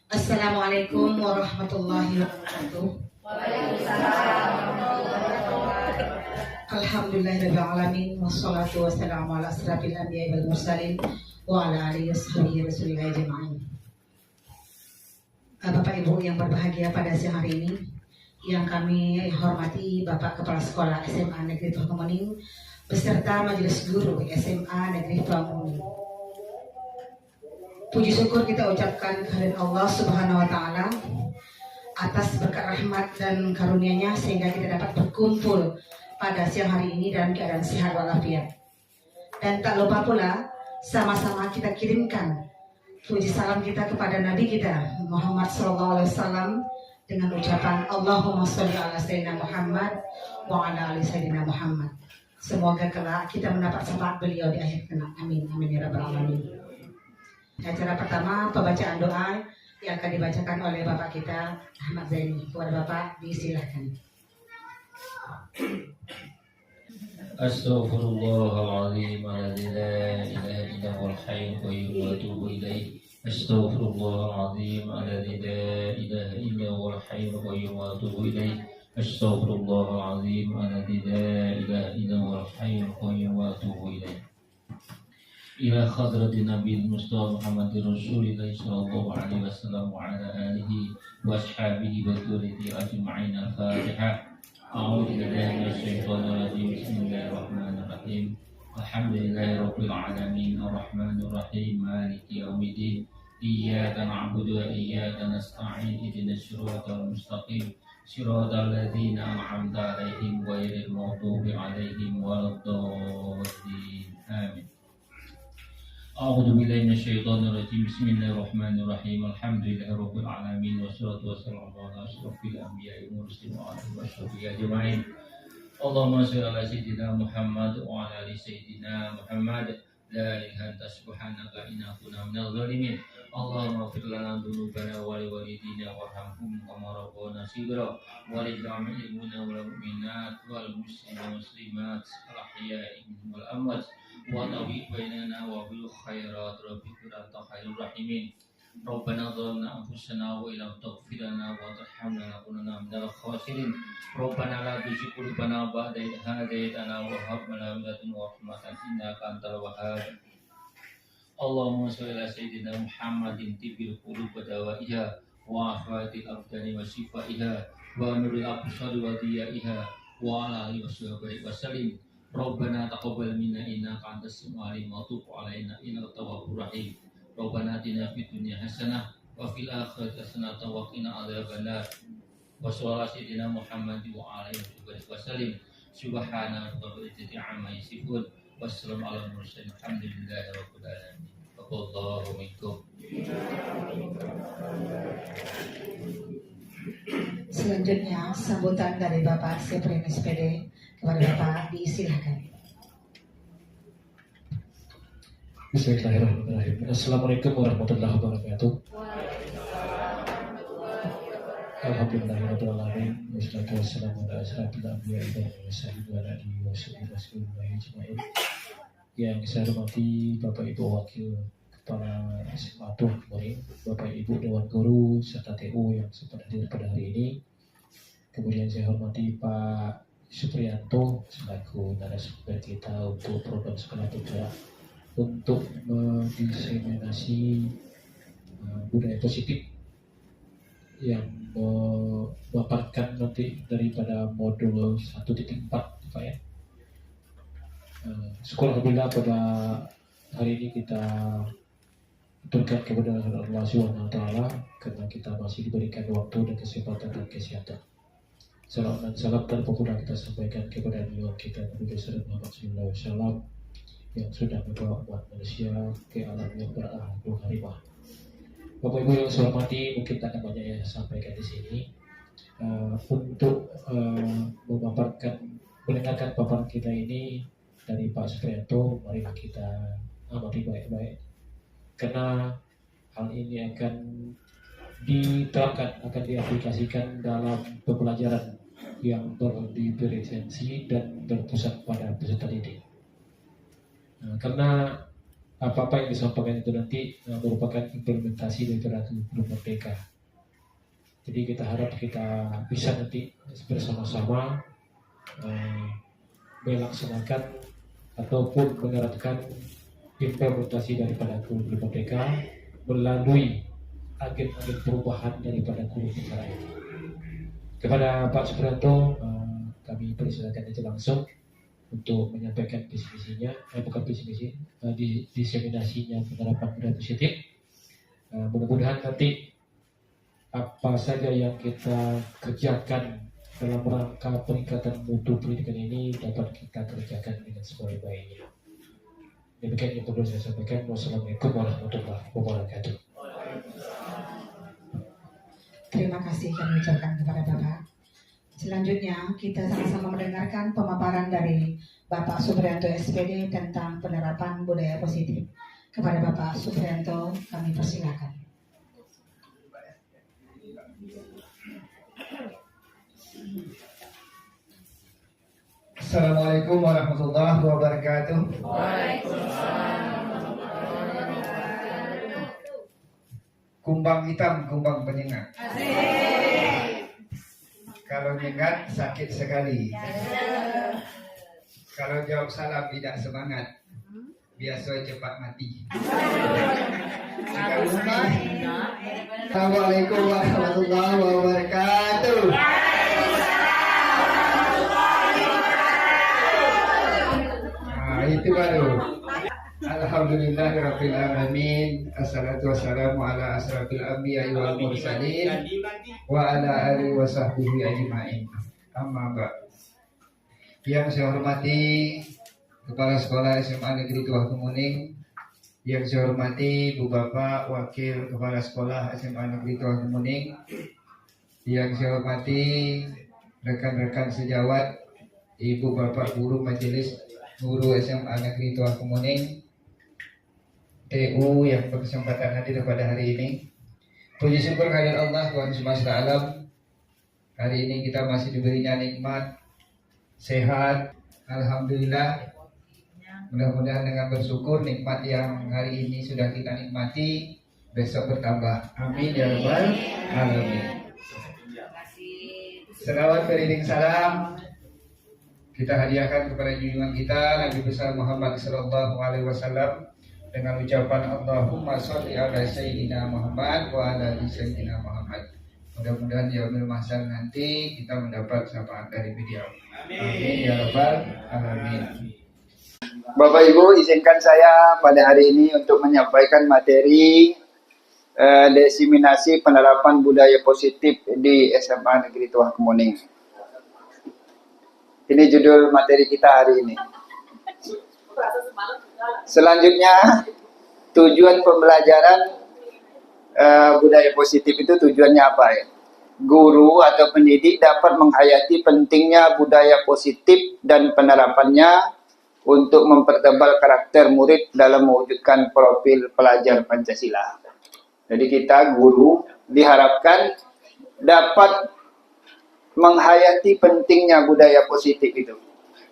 Assalamualaikum warahmatullahi wabarakatuh. Alhamdulillahirabbil alamin wassalatu wassalamu ala asrafil anbiya'i wal mursalin wa ala alihi washabihi rasulillah ajma'in. Bapak Ibu yang berbahagia pada siang hari ini, yang kami hormati Bapak Kepala Sekolah SMA Negeri Tuamuning beserta Majelis Guru SMA Negeri Tuamuning. Puji syukur kita ucapkan kehadirat Allah Subhanahu wa taala atas berkat rahmat dan karunia-Nya sehingga kita dapat berkumpul pada siang hari ini dalam keadaan sehat walafiat. Dan tak lupa pula sama-sama kita kirimkan puji salam kita kepada Nabi kita Muhammad SAW dengan ucapan Allahumma sholli ala sayyidina Muhammad wa ala ali sayyidina Muhammad. Semoga kelak kita mendapat syafaat beliau di akhir kelak. Amin amin ya rabbal alamin. Acara pertama pembacaan doa yang akan dibacakan oleh Bapak kita Ahmad Zaini. Kepada Bapak disilahkan. Astaghfirullahaladzim alladzi la ilaha illa huwal hayyul qayyum wa atubu ilaih. Astaghfirullahaladzim alladzi la ilaha illa huwal hayyul qayyum wa atubu ilaih. Astaghfirullahaladzim alladzi la ilaha illa huwal hayyul qayyum wa atubu ilaih. Ila hadratin Nabi Mustafa Muhammadir Rasulillah sallallahu alaihi wasallam wa ala alihi wa ashabihi wa dzurriyyatihi ajma'in. Al-Fatihah. A'udzu billahi minasy syaithanir rajim. Bismillahirrahmanirrahim. Alhamdulillahirabbil alamin arrahmanir rahim maliki yaumiddin. Iyyaka na'budu wa iyyaka nasta'in ihdinas siratal mustaqim siratal ladzina an'amta 'alaihim ghairil maghdubi 'alaihim waladdallin. Amin. A'udzu billahi minasyaitonir rajim. Bismillahirrahmanirrahim. Alhamdulillahirabbil alamin wassalatu wassalamu ala asyrofil anbiya'i wal mursalin wa ala washabihi ajma'in. Allahumma shalli ala sayyidina Muhammad wa ala ali sayyidina Muhammad. La ilaha illa subhanaka inna kunna minadh dhalimin. Allahumma ighfir lana dhunubana wa li walidina warhamhum kama rabbana shighra wa lil mu'minina wal mu'minat wal muslimina wal muslimat al ahya'i minhum wal amwat wa tawfiq bainana wa bil khairat rabbika anta khairur rahimin. Rabbana zalamna anfusana wa illam taghfir lana wa tarhamna lanakunanna minal khasirin. Rabbana la tuzigh qulubana ba'da idh hadaytana wa hab lana min ladunka rahmatan innaka antal wahhab. Allahumma shalli ala sayyidina Muhammadin tibbil qulub wa dawaiha wa afatil abdani wa shifaiha wa nuril absari wa diyaiha wa ala alihi washabihi wasallim. Rabbana taqabbal minna innaka antas samiul alim wa tub alaina innaka tawwabur rahim. Rabbana atina fid dunya hasanah wa fil akhirati hasanah wa qina adzabannar. Wa sallallahu ala sayyidina Muhammadin wa alihi wasallam. Subhana rabbika rabbil izzati amma yasifun. Wassalamu ala mursalin alhamdulillahi rabbil alamin. Wallahu minkum. Selanjutnya sambutan dari Bapak Seprim SPD. Kepada Bapak disilahkan. Bismillahirrahmanirrahim. Assalamualaikum warahmatullahi wabarakatuh. Alhamdulillahirabbil alamin wassalatu wassalamu ala asyrofil anbiya'i wal mursalin wa ala alihi wasallam ajma'in. Yang saya hormati Bapak Ibu Wakil Kepala SMA Tuamuning, Bapak Ibu Dewan Guru serta TU yang sempat hadir pada hari ini. Kemudian saya hormati Pak Supriyanto selaku narasumber kita untuk program sekolah bergerak untuk mendiseminasi budaya positif yang memaparkan nanti daripada modul 1.4 Pak ya. Sekolah bila pada hari ini kita berkat kepada Allah Subhanahu wa taala karena kita masih diberikan waktu dan kesempatan dan kesehatan. Salam dan salam terpukullah kita sampaikan kepada beliau kita Nabi besar Muhammad sallallahu alaihi wasallam yang sudah membawa umat manusia ke alam yang berakhlak karimah. Bapak Ibu yang saya hormati, mungkin tak akan banyak yang saya sampaikan di sini untuk mendengarkan paparan kita ini dari Pak Supriyanto. Marilah kita amati baik-baik karena hal ini akan diterapkan, akan diaplikasikan dalam pembelajaran yang berdifferensiasi dan berpusat pada peserta didik. Karena apa-apa yang disampaikan itu nanti merupakan implementasi dari kurikulum merdeka. Jadi kita harap kita bisa nanti bersama-sama melaksanakan ataupun menerapkan implementasi daripada kurikulum merdeka melalui agen-agen perubahan daripada kurikulum kita ini. Kepada Pak Suprianto, kami persilakan aja langsung untuk menyampaikan visi-misinya, bukan visi-misi, diseminasinya penerapan budaya positif. Mudah-mudahan nanti apa saja yang kita kerjakan dalam rangka peningkatan mutu pendidikan ini dapat kita kerjakan dengan sebaik-baiknya. Demikian yang perlu saya sampaikan. Wassalamualaikum warahmatullahi wabarakatuh. Terima kasih kami ucapkan kepada Bapak. Selanjutnya kita sama-sama mendengarkan pemaparan dari Bapak Suprianto SPD tentang penerapan budaya positif. Kepada Bapak Suprianto kami persilakan. Assalamualaikum warahmatullahi wabarakatuh. Kumbang hitam, kumbang penyengat. Kalau nyengat sakit sekali. Kalau jawab salam tidak semangat, biasa cepat mati. Assalamualaikum warahmatullahi wabarakatuh. Itu baru. Alhamdulillahirabbil alamin. Assalatu wassalamu ala asrafil anbiya'i wal mursalin wa ala alihi wa sahbihi ajma'in. Amma ba'd. Yang saya hormati Kepala Sekolah SMA Negeri Tuah Kemuning, yang saya hormati Bu Bapak Wakil Kepala Sekolah SMA Negeri Tuah Kemuning, yang saya hormati rekan-rekan sejawat, Ibu Bapak Guru Majelis Guru SMA Negeri Tuah Kemuning, TU yang berkesempatan hadir pada hari ini. Puji syukur kehadirat Allah Tuhan semesta alam. Hari ini kita masih diberinya nikmat sehat, alhamdulillah. Mudah-mudahan dengan bersyukur nikmat yang hari ini sudah kita nikmati besok bertambah. Amin ya rabbal alamin. Selawat beriring salam kita hadiahkan kepada junjungan kita Nabi besar Muhammad sallallahu alaihi wasallam dengan ucapan Allahumma sholli ala sayyidina Muhammad wa ala ali sayyidina Muhammad. Mudah-mudahan di yaumil mahsyar nanti kita mendapat syafaat dari beliau. Amin ya rabbal alamin. Bapak Ibu, izinkan saya pada hari ini untuk menyampaikan materi diseminasi penerapan budaya positif di SMA Negeri Tuah Kemuning. Ini judul materi kita hari ini. Selanjutnya, tujuan pembelajaran budaya positif itu tujuannya apa ya? Guru atau pendidik dapat menghayati pentingnya budaya positif dan penerapannya untuk mempertebal karakter murid dalam mewujudkan profil pelajar Pancasila. Jadi kita guru diharapkan dapat menghayati pentingnya budaya positif itu,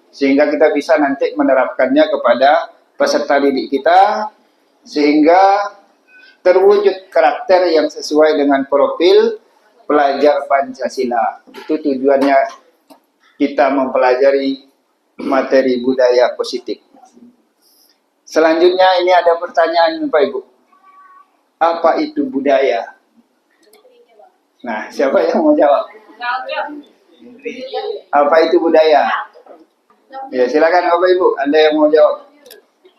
sehingga kita bisa nanti menerapkannya kepada peserta didik kita, sehingga terwujud karakter yang sesuai dengan profil pelajar Pancasila. Itu tujuannya kita mempelajari materi budaya positif. Selanjutnya ini ada pertanyaan Bapak Ibu. Apa itu budaya? Nah, siapa yang mau jawab? Apa itu budaya? Ya, silakan Bapak Ibu, Anda yang mau jawab.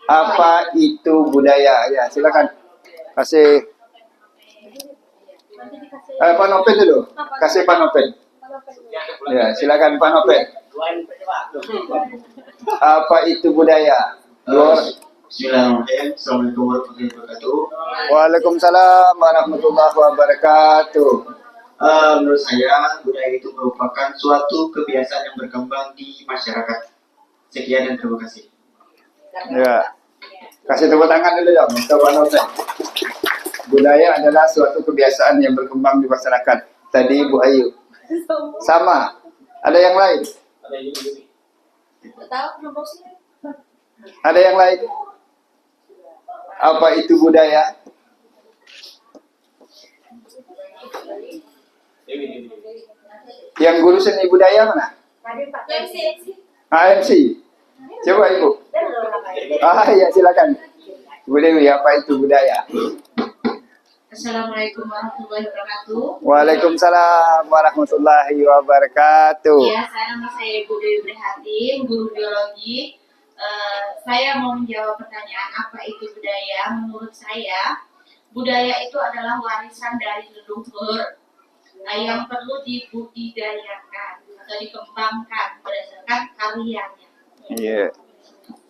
Apa itu budaya? Ya, silakan. Kasih Pak Nopen dulu. Kasih Pak Nopen. Ya, silakan Pak Nopen. Apa itu budaya? Bismillahirrahmanirrahim. Assalamualaikum warahmatullahi wabarakatuh. Waalaikumsalam warahmatullahi wabarakatuh. Menurut saya, budaya itu merupakan suatu kebiasaan yang berkembang di masyarakat. Sekian dan terima kasih. Ya, kasih tepuk tangan dulu dong. Budaya adalah suatu kebiasaan yang berkembang di masyarakat. Tadi Bu Ayu. Sama. Ada yang lain? Ada yang lain? Apa itu budaya? Yang guru seni budaya mana? AMC. Coba Ibu. Ya silakan. Bu Dewi, apa itu budaya? Assalamualaikum warahmatullahi wabarakatuh. Waalaikumsalam warahmatullahi wabarakatuh. Ya, nama saya Ibu Dewi Prihatin, guru biologi. Saya mau menjawab pertanyaan apa itu budaya. Menurut saya, budaya itu adalah warisan dari leluhur yang perlu dibudidayakan atau dikembangkan berdasarkan karyanya. Iya.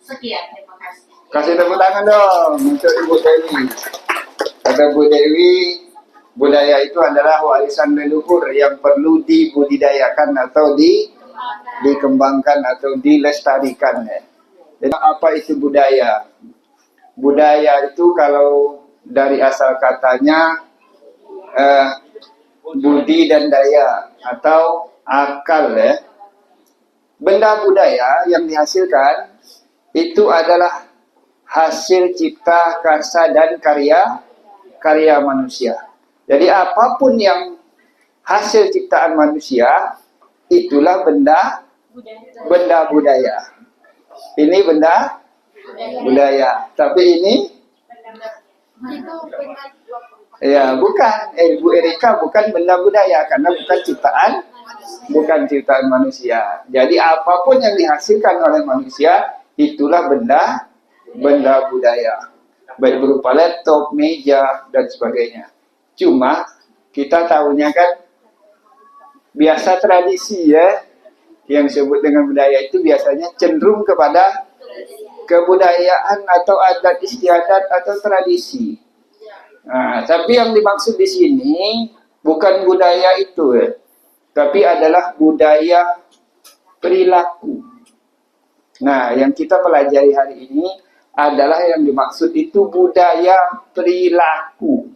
Sekian, terima kasih. Kasih tepuk tangan dong untuk Ibu Dewi. Kata Bu Dewi, budaya itu adalah warisan leluhur yang perlu dibudidayakan atau dikembangkan atau dilestarikan. Jadi apa itu budaya? Budaya itu kalau dari asal katanya budi dan daya atau akal ya. Benda budaya yang dihasilkan itu adalah hasil cipta karsa dan karya manusia. Jadi apapun yang hasil ciptaan manusia itulah benda budaya. Ini benda budaya. Tapi ini ya bukan. Bu Erika bukan benda budaya karena bukan ciptaan manusia. Jadi apapun yang dihasilkan oleh manusia itulah benda budaya. Baik berupa laptop, meja, dan sebagainya. Cuma kita tahunya kan biasa tradisi ya, yang disebut dengan budaya itu biasanya cenderung kepada kebudayaan atau adat istiadat atau tradisi. Nah, tapi yang dimaksud di sini bukan budaya itu ya, tapi adalah budaya perilaku. Nah, yang kita pelajari hari ini adalah yang dimaksud itu budaya perilaku.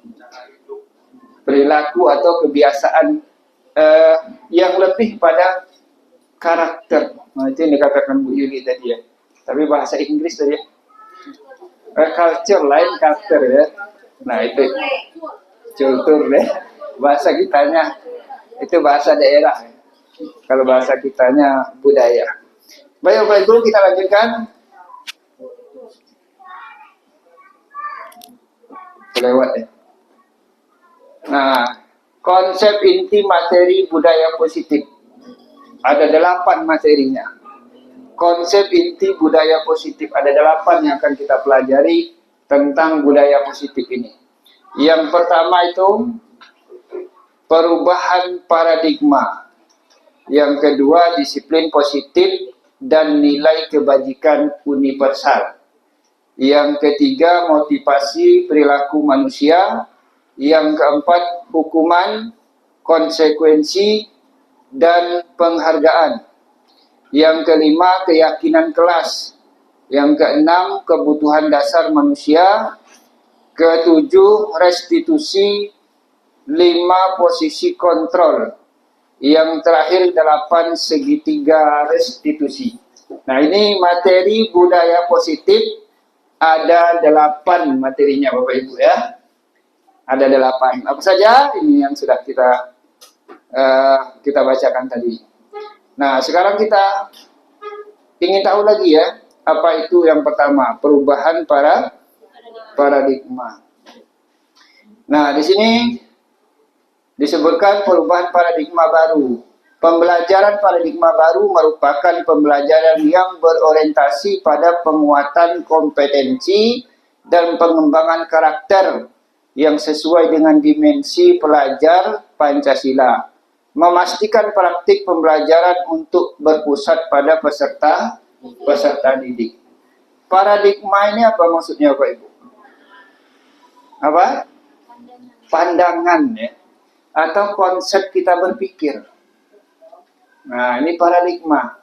Perilaku atau kebiasaan yang lebih pada karakter. Nah, itu yang dikatakan Bu Yuli tadi ya. Tapi bahasa Inggris tadi ya. Culture lain karakter ya. Nah, itu culture ya. Bahasa kitanya itu bahasa daerah. Kalau bahasa kitanya budaya. Baik, Bapak Ibu, kita lanjutkan. Lewat ya. Nah, konsep inti materi budaya positif. Ada 8 materinya. Konsep inti budaya positif ada 8 yang akan kita pelajari tentang budaya positif ini. Yang pertama itu perubahan paradigma. Yang kedua disiplin positif dan nilai kebajikan universal. Yang ketiga, motivasi perilaku manusia. Yang keempat, hukuman, konsekuensi, dan penghargaan. Yang kelima, keyakinan kelas. Yang keenam, kebutuhan dasar manusia. Ketujuh, restitusi. 5, posisi kontrol. Yang terakhir, 8, segitiga restitusi. Nah, ini materi budaya positif. Ada 8 materinya Bapak Ibu ya. Ada 8. Apa saja? Ini yang sudah kita bacakan tadi. Nah, sekarang kita ingin tahu lagi ya, apa itu yang pertama? Perubahan paradigma. Nah, di sini disebutkan perubahan paradigma baru. Pembelajaran paradigma baru merupakan pembelajaran yang berorientasi pada penguatan kompetensi dan pengembangan karakter yang sesuai dengan dimensi pelajar Pancasila. Memastikan praktik pembelajaran untuk berpusat pada peserta didik. Paradigma ini apa maksudnya Pak Ibu? Apa? Pandangan ya. Atau konsep kita berpikir. Nah, ini paradigma.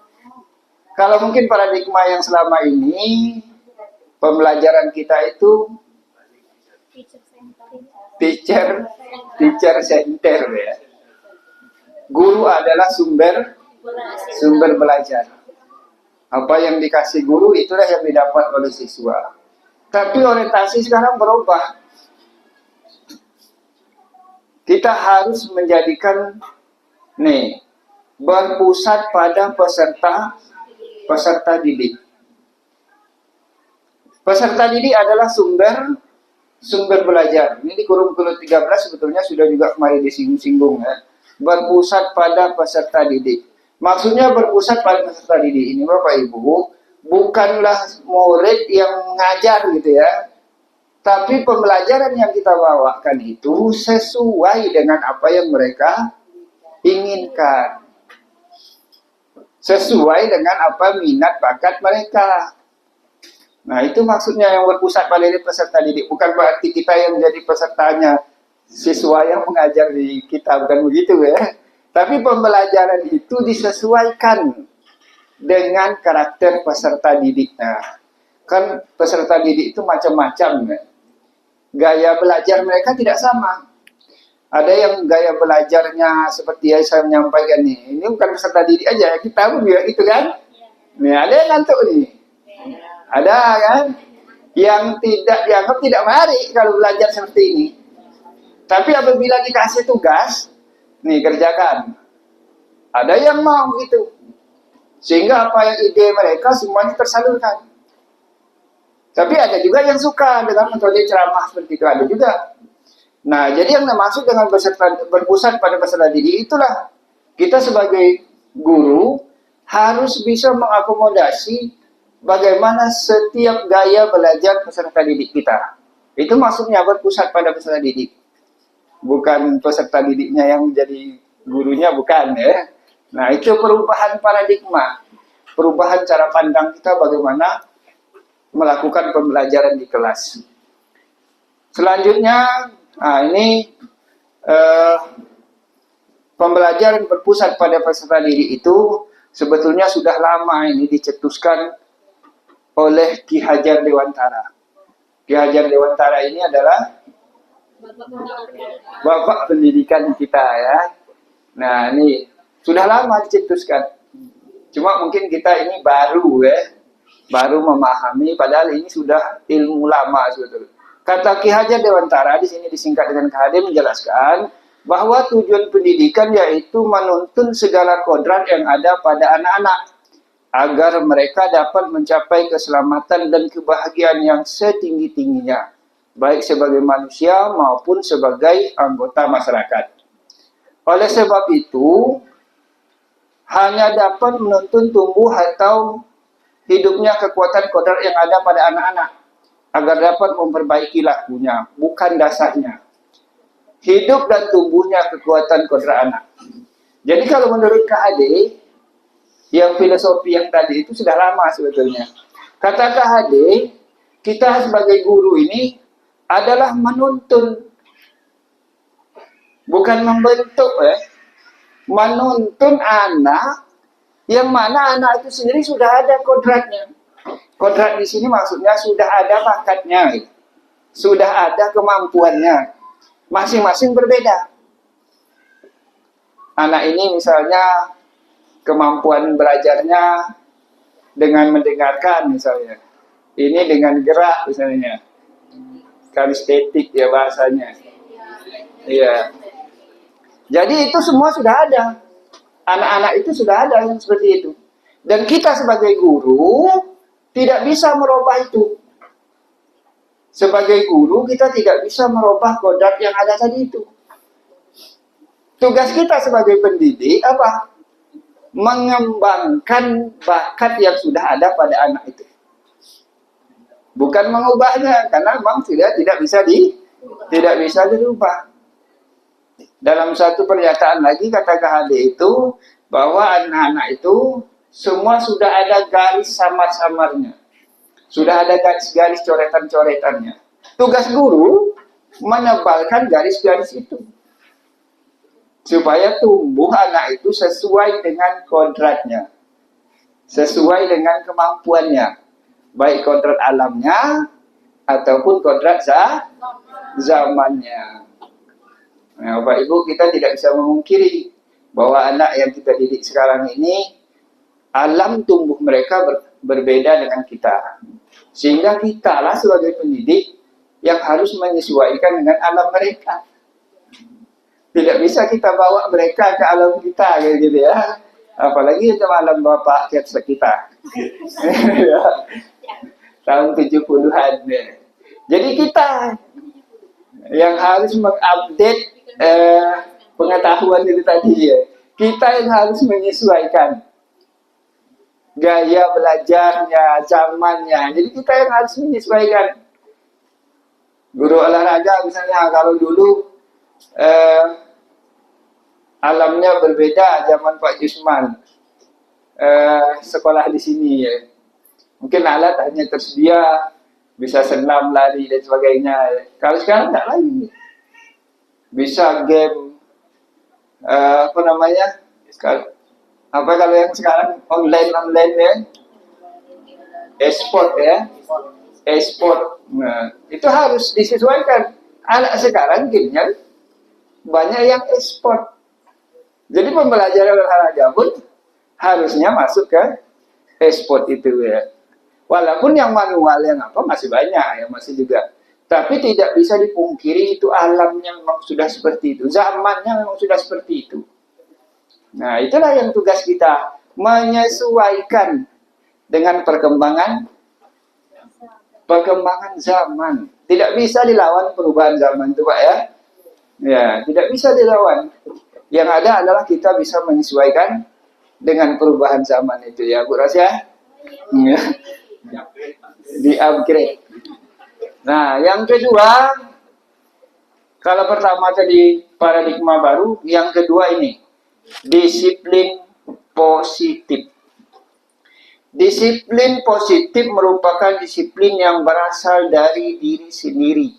Kalau mungkin paradigma yang selama ini pembelajaran kita itu teacher center ya. Guru adalah sumber belajar. Apa yang dikasih guru itulah yang didapat oleh siswa. Tapi orientasi sekarang berubah. Kita harus menjadikan berpusat pada peserta didik. Peserta didik adalah sumber belajar. Ini di kurikulum 13 sebetulnya sudah juga kemarin disinggung ya. Berpusat pada peserta didik. Maksudnya berpusat pada peserta didik ini Bapak Ibu, bukanlah murid yang mengajar gitu ya. Tapi pembelajaran yang kita bawakan itu sesuai dengan apa yang mereka inginkan. Sesuai dengan apa minat bakat mereka. Nah, itu maksudnya yang berpusat pada peserta didik. Bukan berarti kita yang menjadi pesertanya siswa yang mengajar di kita, bukan begitu ya. Tapi pembelajaran itu disesuaikan dengan karakter peserta didiknya. Kan peserta didik itu macam-macam ya. Gaya belajar mereka tidak sama. Ada yang gaya belajarnya seperti yang saya menyampaikan nih. Ini bukan peserta didik aja, kita pun juga gitu kan. Nih, ada yang ngantuk nih. Ada kan? Yang tidak dianggap tidak menarik kalau belajar seperti ini. Tapi apabila dikasih tugas, nih kerjakan. Ada yang mau gitu. Sehingga apa yang ide mereka semuanya tersalurkan. Tapi ada juga yang suka dengan metode ceramah seperti itu, ada juga. Nah, jadi yang dimaksud dengan berpusat pada peserta didik itulah kita sebagai guru harus bisa mengakomodasi bagaimana setiap gaya belajar peserta didik kita. Itu maksudnya berpusat pada peserta didik. Bukan peserta didiknya yang menjadi gurunya, bukan ya. Nah, itu perubahan paradigma. Perubahan cara pandang kita bagaimana melakukan pembelajaran di kelas. Selanjutnya, ini pembelajaran berpusat pada peserta didik itu sebetulnya sudah lama ini dicetuskan oleh Ki Hajar Dewantara. Ki Hajar Dewantara ini adalah bapak pendidikan kita ya. Nah, ini sudah lama dicetuskan. Cuma mungkin kita ini baru ya. Baru memahami, padahal ini sudah ilmu lama sebetulnya. Kata Ki Hajar Dewantara di sini disingkat dengan KHD menjelaskan bahwa tujuan pendidikan yaitu menuntun segala kodrat yang ada pada anak-anak agar mereka dapat mencapai keselamatan dan kebahagiaan yang setinggi-tingginya, baik sebagai manusia maupun sebagai anggota masyarakat. Oleh sebab itu, hanya dapat menuntun tumbuh atau hidupnya kekuatan kodrat yang ada pada anak-anak agar dapat memperbaiki lakunya, bukan dasarnya. Hidup dan tumbuhnya kekuatan kodrat anak. Jadi kalau menurut KHD, yang filosofi yang tadi itu sudah lama sebetulnya. Kata KHD, kita sebagai guru ini adalah menuntun, bukan membentuk ya. Menuntun anak yang mana anak itu sendiri sudah ada kodratnya. Kodrat di sini maksudnya sudah ada bakatnya, sudah ada kemampuannya. Masing-masing berbeda. Anak ini misalnya kemampuan belajarnya dengan mendengarkan misalnya. Ini dengan gerak misalnya. Kinestetik ya bahasanya. Iya. Jadi itu semua sudah ada. Anak-anak itu sudah ada yang seperti itu. Dan kita sebagai guru tidak bisa merubah itu. Sebagai guru kita tidak bisa merubah kodrat yang ada tadi itu. Tugas kita sebagai pendidik apa? Mengembangkan bakat yang sudah ada pada anak itu. Bukan mengubahnya, karena memang tidak bisa dirubah. Dalam satu pernyataan lagi kata KHD itu bahwa anak-anak itu semua sudah ada garis samar-samarnya. Sudah ada garis-garis coretan-coretannya. Tugas guru menebalkan garis-garis itu. Supaya tumbuh anak itu sesuai dengan kodratnya. Sesuai dengan kemampuannya. Baik kodrat alamnya ataupun kodrat zamannya. Nah, Bapak Ibu, kita tidak bisa memungkiri bahwa anak yang kita didik sekarang ini, alam tumbuh mereka berbeda dengan kita. Sehingga kita lah sebagai pendidik yang harus menyesuaikan dengan alam mereka. Tidak bisa kita bawa mereka ke alam kita kayak gitu ya. Apalagi itu alam bapak kita. Tahun 70-an. Jadi kita yang harus mengupdate pengetahuan itu tadi ya. Kita yang harus menyesuaikan gaya belajarnya, zamannya. Jadi kita yang harus menyesuaikan. Guru olahraga misalnya kalau dulu alamnya berbeda zaman Pak Jusman. Sekolah di sini ya. Mungkin alat hanya tersedia bisa senam, lari dan sebagainya. Kalau sekarang tidak lagi. Bisa game kalau yang sekarang online ya, e-sport ya, e-sport. Nah, itu harus disesuaikan. Anak sekarang gamenya banyak yang e-sport. Jadi pembelajaran olahraga pun harusnya masuk ke e-sport itu ya. Walaupun yang manual yang masih banyak ya, masih juga. Tapi tidak bisa dipungkiri itu alamnya memang sudah seperti itu. Zamannya memang sudah seperti itu. Nah, itulah yang tugas kita. Menyesuaikan dengan perkembangan zaman. Tidak bisa dilawan perubahan zaman itu Pak ya. Ya, tidak bisa dilawan. Yang ada adalah kita bisa menyesuaikan dengan perubahan zaman itu ya Bu Rasya. Ya. Di-upgrade. Nah, yang kedua, kalau pertama tadi paradigma baru, yang kedua ini disiplin positif. Disiplin positif merupakan disiplin yang berasal dari diri sendiri,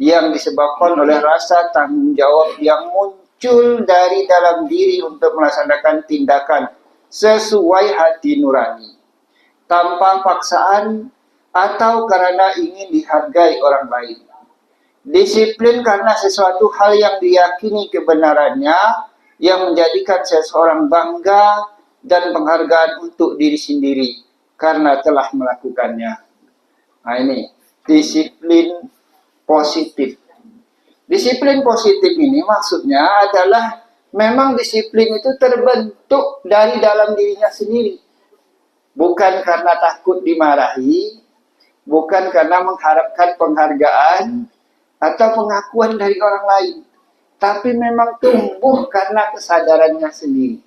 yang disebabkan oleh rasa tanggung jawab yang muncul dari dalam diri untuk melaksanakan tindakan sesuai hati nurani, tanpa paksaan atau karena ingin dihargai orang lain. Disiplin karena sesuatu hal yang diyakini kebenarannya, yang menjadikan seseorang bangga dan penghargaan untuk diri sendiri karena telah melakukannya. Nah ini, disiplin positif. Disiplin positif ini maksudnya adalah memang disiplin itu terbentuk dari dalam dirinya sendiri. Bukan karena takut dimarahi, bukan karena mengharapkan penghargaan atau pengakuan dari orang lain, tapi memang tumbuh karena kesadarannya sendiri.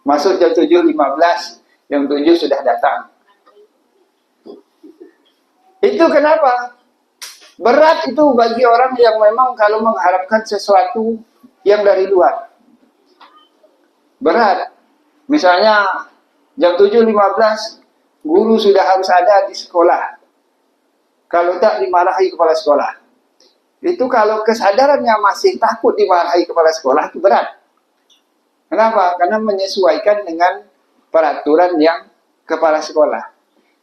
Masuk jam 7.15, jam 7 sudah datang. Itu kenapa? Berat itu bagi orang yang memang kalau mengharapkan sesuatu yang dari luar. Berat. Misalnya jam 7.15 guru sudah harus ada di sekolah. Kalau tak dimarahi kepala sekolah. Itu kalau kesadarannya masih takut dimarahi kepala sekolah, itu berat. Kenapa? Karena menyesuaikan dengan peraturan yang kepala sekolah.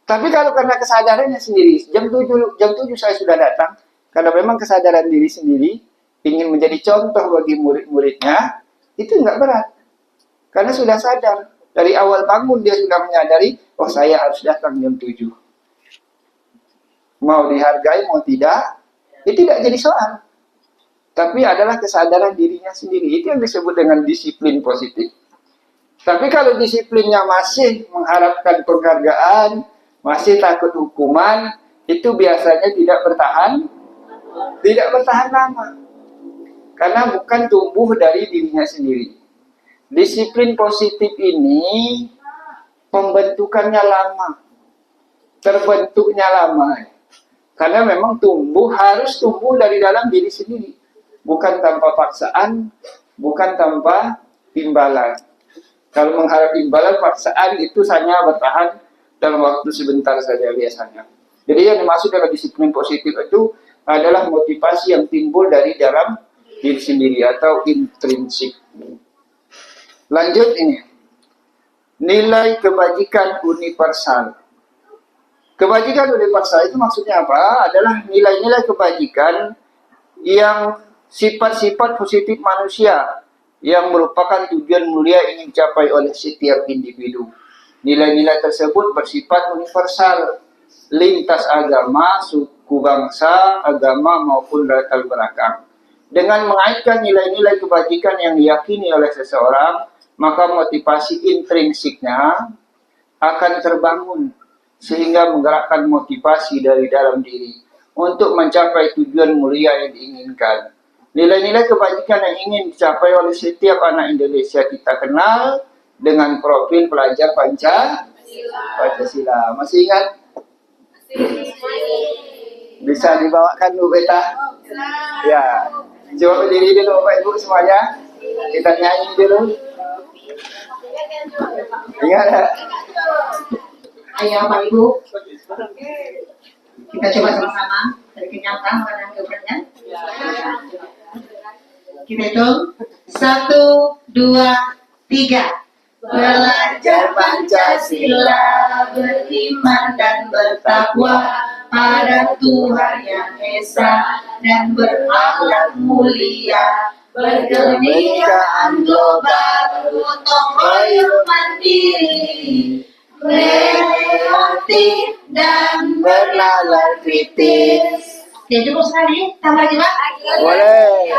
Tapi kalau karena kesadarannya sendiri, jam 7 saya sudah datang, karena memang kesadaran diri sendiri, ingin menjadi contoh bagi murid-muridnya, itu enggak berat. Karena sudah sadar. Dari awal bangun dia sudah menyadari, oh saya harus datang jam 7. Mau dihargai, mau tidak, itu tidak jadi soal. Tapi adalah kesadaran dirinya sendiri. Itu yang disebut dengan disiplin positif. Tapi kalau disiplinnya masih mengharapkan penghargaan, masih takut hukuman, itu biasanya tidak bertahan lama. Karena bukan tumbuh dari dirinya sendiri. Disiplin positif ini pembentukannya lama, terbentuknya lama. Karena memang harus tumbuh dari dalam diri sendiri. Bukan tanpa paksaan, bukan tanpa imbalan. Kalau mengharap imbalan, paksaan itu hanya bertahan dalam waktu sebentar saja biasanya. Jadi yang dimaksud dengan disiplin positif itu adalah motivasi yang timbul dari dalam diri sendiri atau intrinsik. Lanjut ini. Nilai kebajikan universal. Kebajikan universal itu maksudnya apa? Adalah nilai-nilai kebajikan yang sifat-sifat positif manusia yang merupakan tujuan mulia ingin dicapai oleh setiap individu. Nilai-nilai tersebut bersifat universal, lintas agama, suku bangsa, agama maupun latar belakang. Dengan mengaitkan nilai-nilai kebajikan yang diyakini oleh seseorang, maka motivasi intrinsiknya akan terbangun sehingga menggerakkan motivasi dari dalam diri untuk mencapai tujuan mulia yang diinginkan. Nilai-nilai kebajikan yang ingin dicapai oleh setiap anak Indonesia kita kenal dengan profil pelajar Pancasila. Masih ingat? Bisa dibawakan Bu Beta? Ya. Coba berdiri dulu Bapak Ibu semuanya. Kita nyanyi dulu. Ingat ya? Ayo Bapak Ibu, kita coba sama-sama dari kenyataan mengenai kebenaran. Kita hitung 1, 2, 3. Belajar Pancasila, beriman dan bertakwa pada Tuhan Yang Esa dan berakhlak mulia, berkebinekaan global, gotong royong mandiri, kreatif dan bernalar kritis. Ya cukup sekali, tambah lagi Pak. Boleh.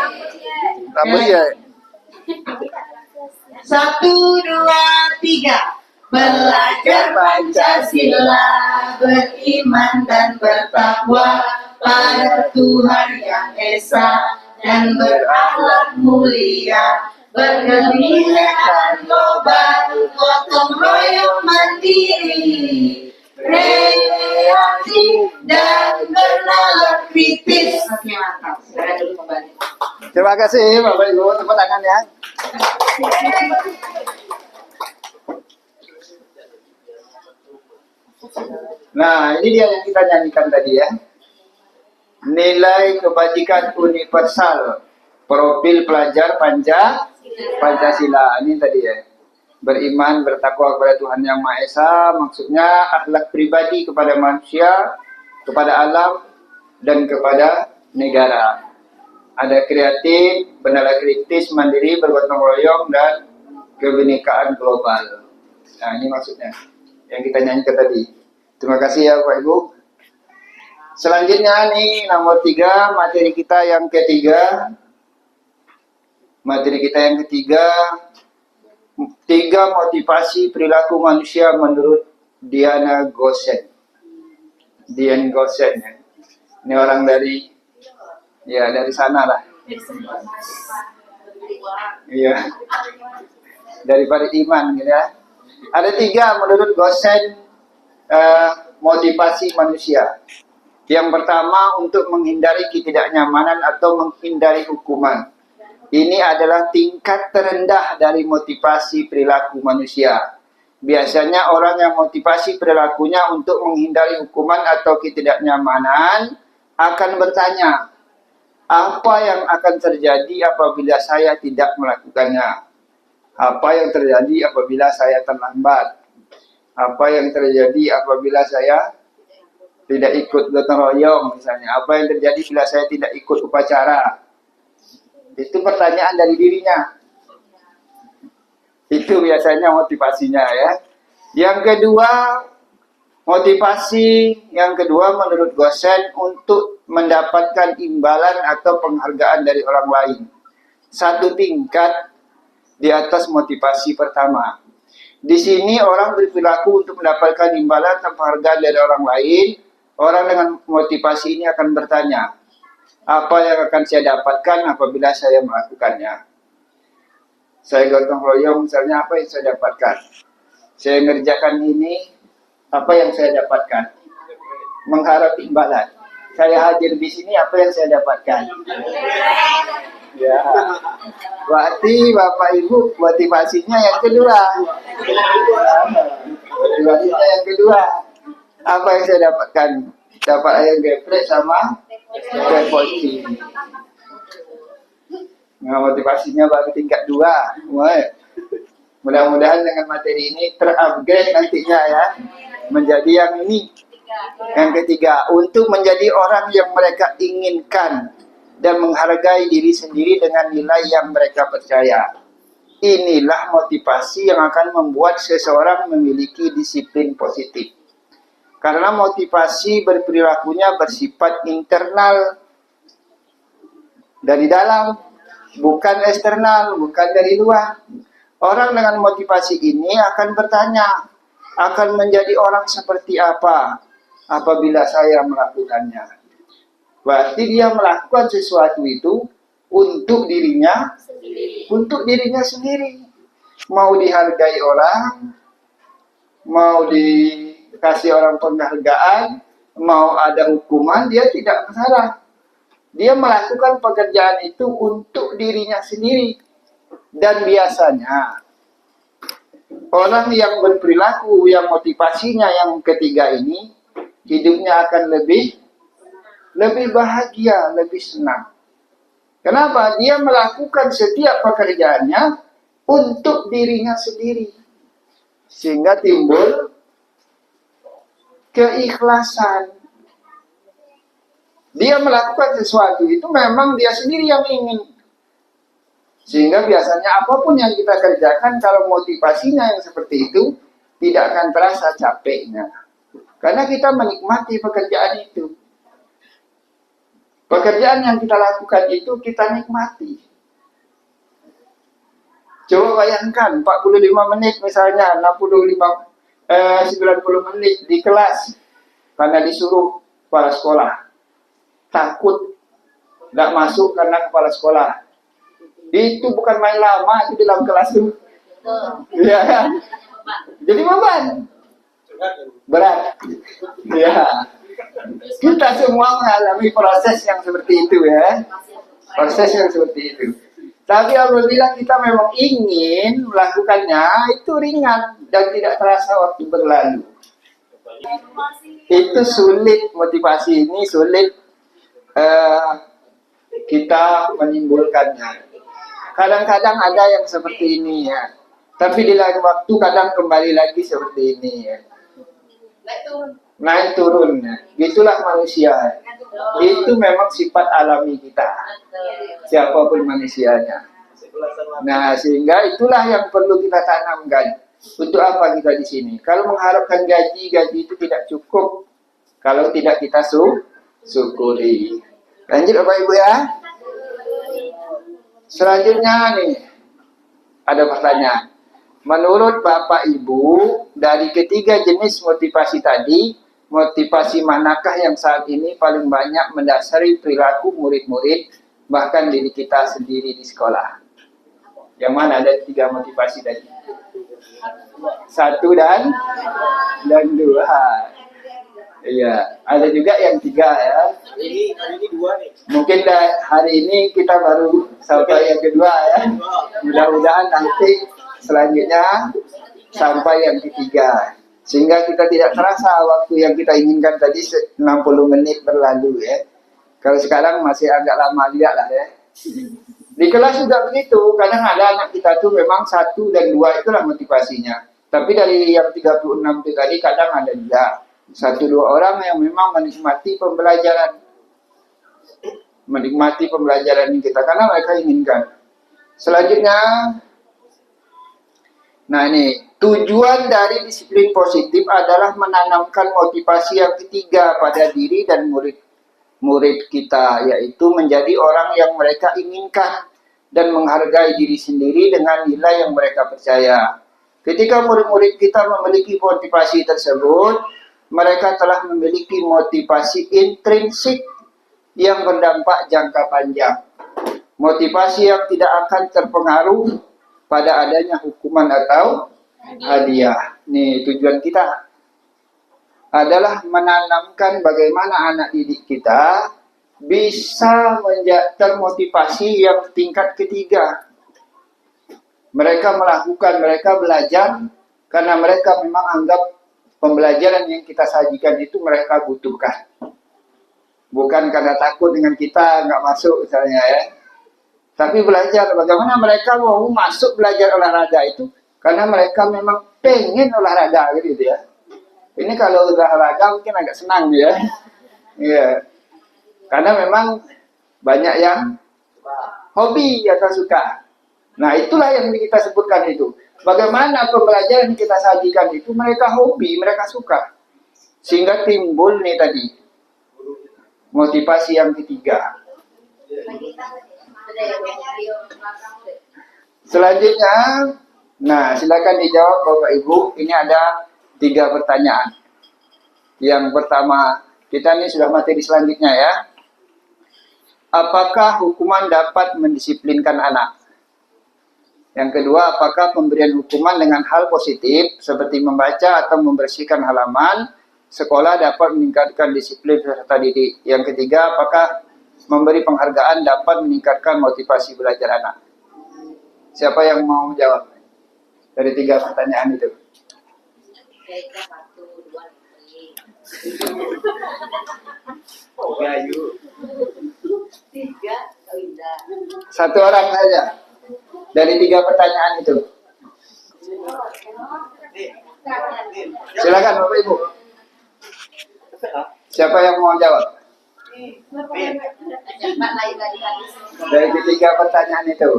Tambah ya. 1, 2, 3. Belajar Pancasila, beriman dan bertakwa pada Tuhan Yang Esa dan berakhlak mulia, berkebinekaan global, gotong royong mandiri, kreatif dan bernalar kritis. Oke mantap, sekarang dulu kembali. Terima kasih Bapak Ibu, tepuk tangan ya. Nah, ini dia yang kita nyanyikan tadi ya. Nilai kebajikan universal, profil pelajar Pancasila. Ini tadi ya. Beriman, bertakwa kepada Tuhan Yang Maha Esa, maksudnya akhlak pribadi kepada manusia, kepada alam, dan kepada negara. Ada kreatif, bernalar kritis, mandiri, bergotong royong, dan kebinekaan global. Nah, ini maksudnya yang kita nyanyikan tadi. Terima kasih ya Bapak Ibu. Selanjutnya nih nomor 3, materi kita yang ketiga. Materi kita yang ketiga, 3 motivasi perilaku manusia menurut Diana Gosen. Dian Gosen ya. Ini orang dari sana lah. Iya. Dari Iman gitu ya. Ada 3 menurut Gosen motivasi manusia. Yang pertama untuk menghindari ketidaknyamanan atau menghindari hukuman. Ini adalah tingkat terendah dari motivasi perilaku manusia. Biasanya orang yang motivasi perilakunya untuk menghindari hukuman atau ketidaknyamanan akan bertanya, apa yang akan terjadi apabila saya tidak melakukannya? Apa yang terjadi apabila saya terlambat? Apa yang terjadi apabila saya tidak ikut gotong royong misalnya? Apa yang terjadi bila saya tidak ikut upacara? Itu pertanyaan dari dirinya. Itu biasanya motivasinya ya. Yang kedua, motivasi yang kedua menurut Gosen untuk mendapatkan imbalan atau penghargaan dari orang lain. Satu tingkat di atas motivasi pertama. Di sini orang berperilaku untuk mendapatkan imbalan atau penghargaan dari orang lain. Orang dengan motivasi ini akan bertanya, apa yang akan saya dapatkan apabila saya melakukannya? Saya gotong royong misalnya, apa yang saya dapatkan? Saya mengerjakan ini, apa yang saya dapatkan? Mengharap imbalan. Saya hadir di sini, apa yang saya dapatkan? Ya, berarti Bapak Ibu motivasinya yang kedua. Motivasinya yang kedua. Apa yang saya dapatkan? Dapat ayam geprek sama reposi. Nah, motivasinya baru tingkat 2. Mudah-mudahan dengan materi ini terupgrade nantinya ya. Menjadi yang ini. Yang ketiga, untuk menjadi orang yang mereka inginkan dan menghargai diri sendiri dengan nilai yang mereka percaya. inilah motivasi yang akan membuat seseorang memiliki disiplin positif. Karena motivasi berperilakunya bersifat internal, dari dalam, bukan eksternal, bukan dari luar. Orang dengan motivasi ini akan bertanya, akan menjadi orang seperti apa apabila saya melakukannya. Berarti dia melakukan sesuatu itu untuk dirinya sendiri. Mau dihargai orang, mau dikasih orang penghargaan, mau ada hukuman, dia tidak masalah. Dia melakukan pekerjaan itu untuk dirinya sendiri. Dan biasanya orang yang berperilaku, yang motivasinya yang ketiga ini, hidupnya akan lebih bahagia, lebih senang. Kenapa? Dia melakukan setiap pekerjaannya untuk dirinya sendiri. Sehingga timbul keikhlasan. Dia melakukan sesuatu itu memang dia sendiri yang ingin. Sehingga biasanya apapun yang kita kerjakan, kalau motivasinya yang seperti itu, tidak akan terasa capeknya. Karena kita menikmati pekerjaan itu. Pekerjaan yang kita lakukan itu kita nikmati. Coba bayangkan 45 menit misalnya, 90 menit di kelas karena disuruh kepala sekolah. Takut nggak masuk karena kepala sekolah. Itu bukan main lama itu dalam kelas itu. Ya kan? Jadi beban. Berat. Ya. Kita semua mengalami proses yang seperti itu ya. Proses yang seperti itu. Tapi apabila kita memang ingin melakukannya, itu ringan dan tidak terasa waktu berlalu. Itu sulit, motivasi ini sulit kita menimbulkannya. Kadang-kadang ada yang seperti ini ya. Tapi di lain waktu kadang kembali lagi seperti ini ya. Naik turun. Itulah manusia. Itu memang sifat alami kita. Siapapun manusianya. Nah, sehingga itulah yang perlu kita tanamkan. Untuk apa kita di sini? Kalau mengharapkan gaji itu tidak cukup. Kalau tidak kita syukuri. Lanjut Bapak Ibu ya. Selanjutnya nih, ada pertanyaan. Menurut Bapak Ibu, dari ketiga jenis motivasi tadi, motivasi manakah yang saat ini paling banyak mendasari perilaku murid-murid, bahkan diri kita sendiri di sekolah? Yang mana ada tiga motivasi tadi? Satu dan dua. Iya, ada juga yang tiga ya. Hari ini dua nih. Mungkin hari ini kita baru sampai yang kedua ya. Mudah-mudahan nanti selanjutnya sampai yang ketiga. Sehingga kita tidak terasa waktu yang kita inginkan tadi 60 menit berlalu ya. Kalau sekarang masih agak lama juga lah ya. Di kelas juga begitu. Kadang ada anak kita tuh memang 1 dan 2 itulah motivasinya. Tapi dari yang 36 itu tadi kadang ada juga 1-2 orang yang memang menikmati pembelajaran. Menikmati pembelajaran kita karena mereka inginkan. Selanjutnya, nah ini, tujuan dari disiplin positif adalah menanamkan motivasi yang ketiga pada diri dan murid kita, yaitu menjadi orang yang mereka inginkan dan menghargai diri sendiri dengan nilai yang mereka percaya. Ketika murid-murid kita memiliki motivasi tersebut, mereka telah memiliki motivasi intrinsik yang berdampak jangka panjang. Motivasi yang tidak akan terpengaruh pada adanya hukuman atau hadiah. Nih, tujuan kita adalah menanamkan bagaimana anak didik kita bisa termotivasi yang tingkat ketiga. Mereka melakukan, mereka belajar karena mereka memang anggap pembelajaran yang kita sajikan itu mereka butuhkan. Bukan karena takut dengan kita nggak masuk misalnya ya. Tapi belajar bagaimana mereka mau masuk belajar olahraga itu karena mereka memang pengen olahraga gitu ya. Ini kalau olahraga mungkin agak senang ya. Iya. Karena memang banyak yang hobi atau suka. Nah, itulah yang kita sebutkan itu. Bagaimana pembelajaran kita sajikan itu mereka hobi, mereka suka. Sehingga timbul nih tadi motivasi yang ketiga. Selanjutnya, nah silakan dijawab Bapak Ibu. Ini ada 3 pertanyaan. Yang pertama, kita ini sudah materi selanjutnya ya. Apakah hukuman dapat mendisiplinkan anak? Yang kedua, apakah pemberian hukuman dengan hal positif seperti membaca atau membersihkan halaman sekolah dapat meningkatkan disiplin peserta didik? Yang ketiga, apakah memberi penghargaan dapat meningkatkan motivasi belajar anak? Siapa yang mau jawab dari 3 pertanyaan itu? Satu orang saja dari 3 pertanyaan itu. Silakan Bapak Ibu. Siapa yang mau jawab? Dari 3 pertanyaan itu.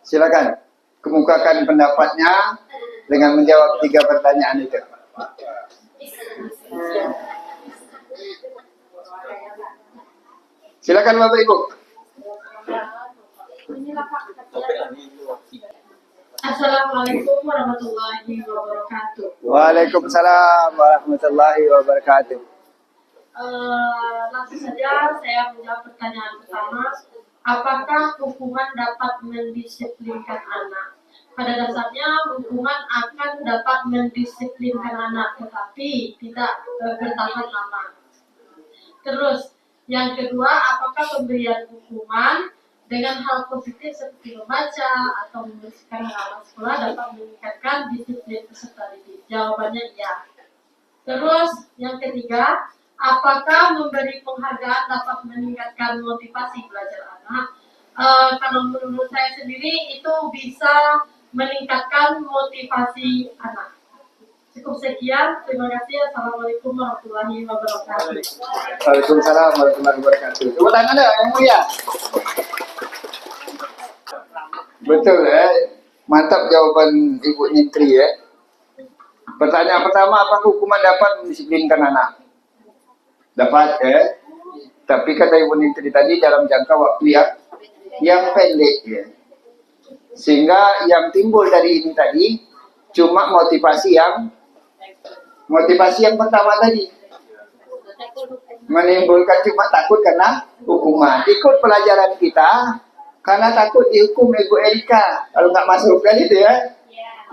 Silakan kemukakan pendapatnya dengan menjawab 3 pertanyaan itu. Silakan Bapak Ibu. Assalamualaikum warahmatullahi wabarakatuh. Waalaikumsalam warahmatullahi wabarakatuh. Langsung saja saya menjawab pertanyaan pertama. Apakah hukuman dapat mendisiplinkan anak? Pada dasarnya hukuman akan dapat mendisiplinkan anak, tetapi tidak bertahan lama. Terus yang kedua, apakah pemberian hukuman dengan hal positif seperti membaca atau membersihkan halaman sekolah dapat meningkatkan disiplin peserta didik? Jawabannya iya. Terus yang ketiga, apakah memberi penghargaan dapat meningkatkan motivasi belajar anak? Kalau menurut saya sendiri itu bisa meningkatkan motivasi anak. Cukup sekian, terima kasih. Assalamualaikum warahmatullahi wabarakatuh. Waalaikumsalam warahmatullahi wabarakatuh. Tepuk tangan deh yang mulia. Betul ya, mantap jawaban Ibu Nyentri ya. Pertanyaan pertama, apakah hukuman dapat mendisiplinkan anak? Dapat ya. Tapi kata Ibu Nyentri tadi dalam jangka waktu yang pendek ya. Sehingga yang timbul dari ini tadi cuma motivasi yang pertama tadi. Menimbulkan cuma takut karena hukuman. Ikut pelajaran kita karena takut dihukum Ibu Erika kalau nggak masuk kan itu ya.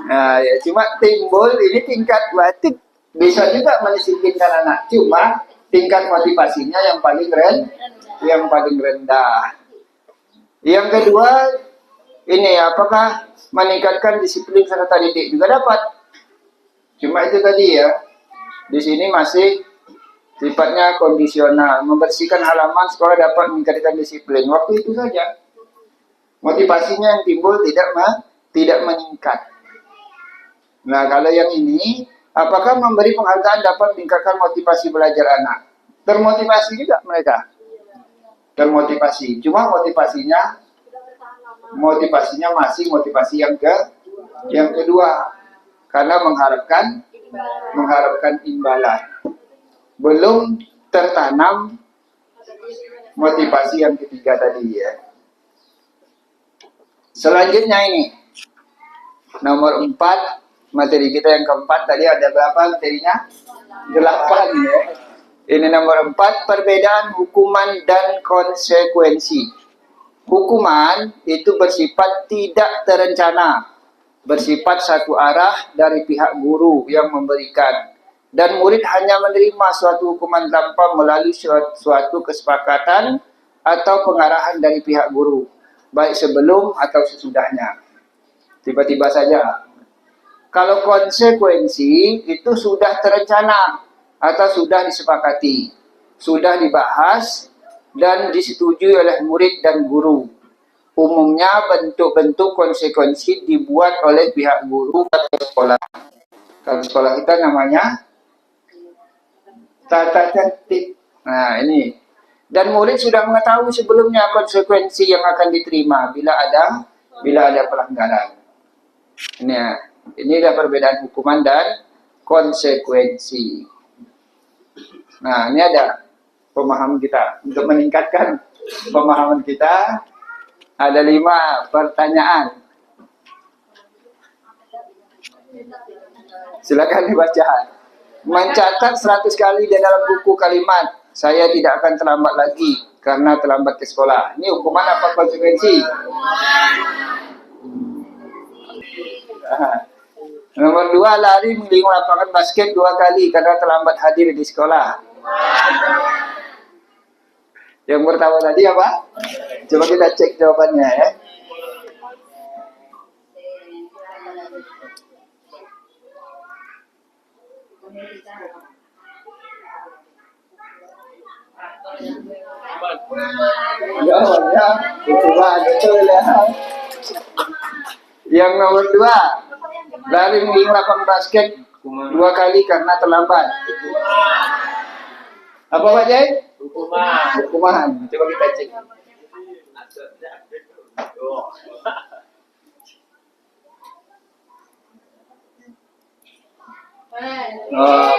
Nah, ya cuma timbul ini tingkat berarti bisa juga mendisiplinkan anak. Cuma tingkat motivasinya yang paling rendah. Yang kedua, ini apakah meningkatkan disiplin serta didik juga dapat. Cuma itu tadi ya. Di sini masih sifatnya kondisional. Membersihkan halaman sekolah dapat meningkatkan disiplin. Waktu itu saja. Motivasinya yang timbul tidak meningkat. Nah, kalau yang ini, apakah memberi penghargaan dapat meningkatkan motivasi belajar anak? Termotivasi juga mereka. Termotivasi. Cuma motivasinya masih motivasi yang kedua. Karena mengharapkan imbalan. Belum tertanam motivasi yang ketiga tadi ya. Selanjutnya ini nomor 4, materi kita yang keempat tadi ada berapa materinya? 8 ya. Ini nomor 4, perbedaan hukuman dan konsekuensi. Hukuman itu bersifat tidak terencana, bersifat satu arah dari pihak guru yang memberikan, dan murid hanya menerima suatu hukuman tanpa melalui suatu kesepakatan atau pengarahan dari pihak guru, baik sebelum atau sesudahnya. Tiba-tiba saja. Kalau konsekuensi itu sudah terencana atau sudah disepakati, sudah dibahas dan disetujui oleh murid dan guru. Umumnya bentuk-bentuk konsekuensi dibuat oleh pihak guru atau sekolah. Kalau sekolah kita namanya Tata tertib. Nah, ini. Dan murid sudah mengetahui sebelumnya konsekuensi yang akan diterima bila ada pelanggaran. Ini adalah perbedaan hukuman dan konsekuensi. Nah, ini ada pemahaman kita. Untuk meningkatkan pemahaman kita, ada 5 pertanyaan. Silakan dibaca. Mencatat 100 kali di dalam buku kalimat, saya tidak akan terlambat lagi karena terlambat ke sekolah. Ini hukuman apa konsekuensi? Nomor 2, lari mengelilingi lapangan basket 2 kali karena terlambat hadir di sekolah. Yang pertama tadi apa? Coba kita cek jawabannya ya. Jawabannya hukuman, betul ya. Yang nomor 2, lari mengelilingi lapangan basket 2 kali karena terlambat. Apa Pak Jai? Hukuman. Coba kita cek.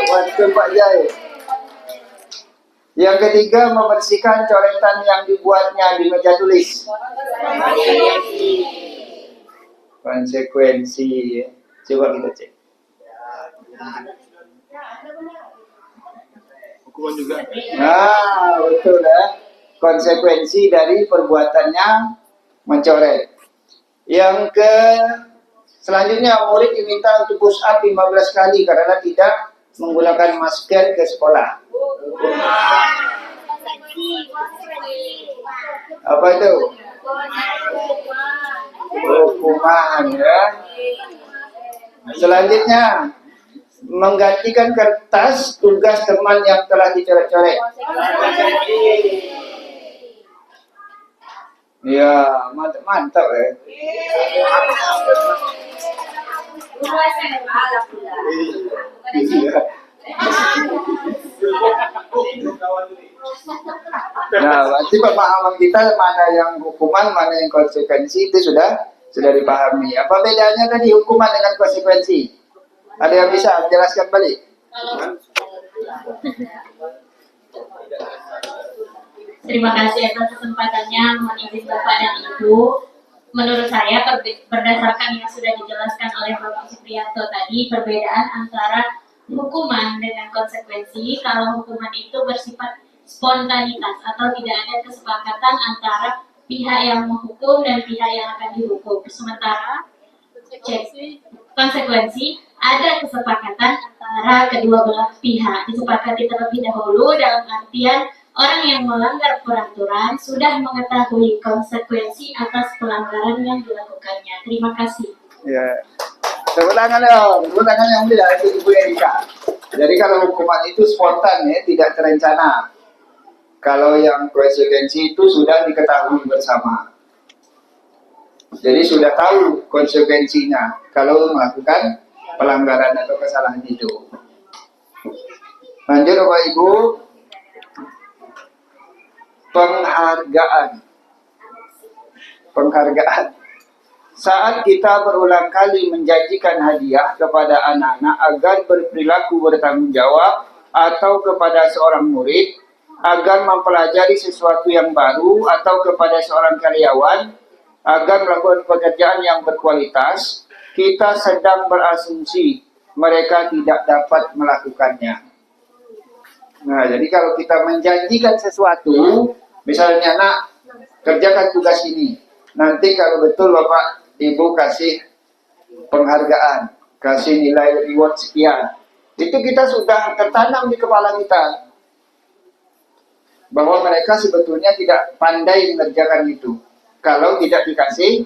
Betul Pak Jai. Yang ketiga, membersihkan coretan yang dibuatnya di meja tulis. Konsekuensi. Coba kita cek. Hukuman juga. Nah, betul ya. Konsekuensi dari perbuatannya mencoret. Yang selanjutnya, murid diminta untuk push up 15 kali karena tidak menggunakan masker ke sekolah. Apa itu? Hukuman ya. Selanjutnya, menggantikan kertas tugas teman yang telah dicoret-coret. Ya, mantap ya. Nah, berarti pemahaman kita mana yang hukuman, mana yang konsekuensi itu sudah dipahami. Apa bedanya tadi hukuman dengan konsekuensi? Ada yang bisa jelaskan balik? Terima kasih atas kesempatannya, mohon izin Bapak dan Ibu. Menurut saya, berdasarkan yang sudah dijelaskan oleh Bapak Supriyanto tadi, perbedaan antara hukuman dengan konsekuensi, kalau hukuman itu bersifat spontanitas atau tidak ada kesepakatan antara pihak yang menghukum dan pihak yang akan dihukum. Sementara konsekuensi ada kesepakatan antara kedua belah pihak, disepakati terlebih dahulu dalam artian orang yang melanggar peraturan sudah mengetahui konsekuensi atas pelanggaran yang dilakukannya. Terima kasih. Ya. Tepuk tangan yang mulia itu Ibu Erika. Jadi kalau hukuman itu spontan ya, tidak terencana. Kalau yang konsekuensi itu sudah diketahui bersama. Jadi sudah tahu konsekuensinya kalau melakukan pelanggaran atau kesalahan itu. Lanjut Bapak Ibu. Penghargaan. Saat kita berulang kali menjanjikan hadiah kepada anak-anak agar berperilaku bertanggung jawab atau kepada seorang murid agar mempelajari sesuatu yang baru atau kepada seorang karyawan agar melakukan pekerjaan yang berkualitas, kita sedang berasumsi mereka tidak dapat melakukannya. Nah, jadi kalau kita menjanjikan sesuatu, misalnya nak kerjakan tugas ini, nanti kalau betul Bapak Ibu kasih penghargaan, kasih nilai reward sekian, itu kita sudah tertanam di kepala kita bahwa mereka sebetulnya tidak pandai mengerjakan itu kalau tidak dikasih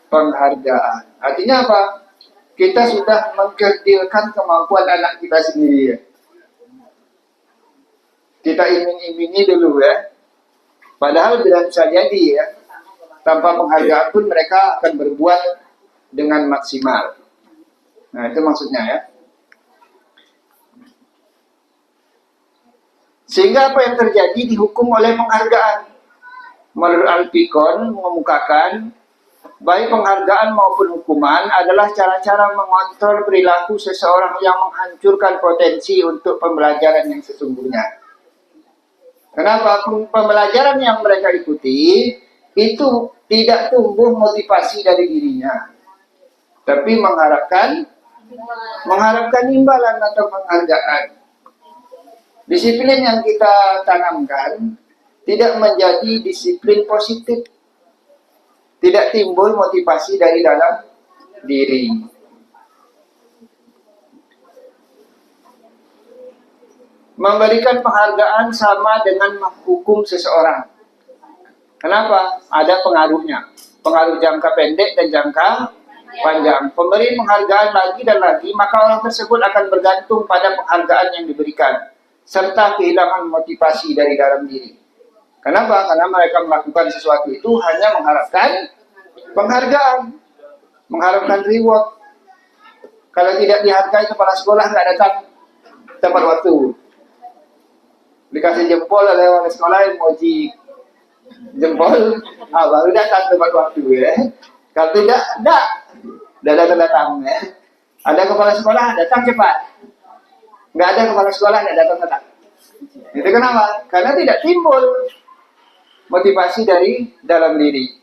penghargaan. Artinya apa? Kita sudah mengkerdilkan kemampuan anak kita sendiri. Kita iming-imingi dulu ya. Padahal tidak bisa jadi ya. Tanpa penghargaan pun mereka akan berbuat dengan maksimal. Nah, itu maksudnya ya. Sehingga apa yang terjadi dihukum oleh penghargaan. Menurut Al-Fikon mengemukakan, baik penghargaan maupun hukuman adalah cara-cara mengontrol perilaku seseorang yang menghancurkan potensi untuk pembelajaran yang sesungguhnya. Kenapa? Pembelajaran yang mereka ikuti itu tidak tumbuh motivasi dari dirinya, tapi mengharapkan imbalan atau penghargaan. Disiplin yang kita tanamkan tidak menjadi disiplin positif, tidak timbul motivasi dari dalam diri. Memberikan penghargaan sama dengan menghukum seseorang. Kenapa? Ada pengaruhnya. Pengaruh jangka pendek dan jangka panjang. Pemberi penghargaan lagi dan lagi, maka orang tersebut akan bergantung pada penghargaan yang diberikan, serta kehilangan motivasi dari dalam diri. Kenapa? Karena mereka melakukan sesuatu itu hanya mengharapkan penghargaan, mengharapkan reward. Kalau tidak dihargai, kepala sekolah nggak datang tepat waktu. Dikasih jempol oleh wali sekolah, emoji jempol, baru datang tepat waktu ya. Kalau tidak datang ya. Ada kepala sekolah datang cepat, nggak ada kepala sekolah nggak datang. Itu kenapa? Karena tidak timbul motivasi dari dalam diri.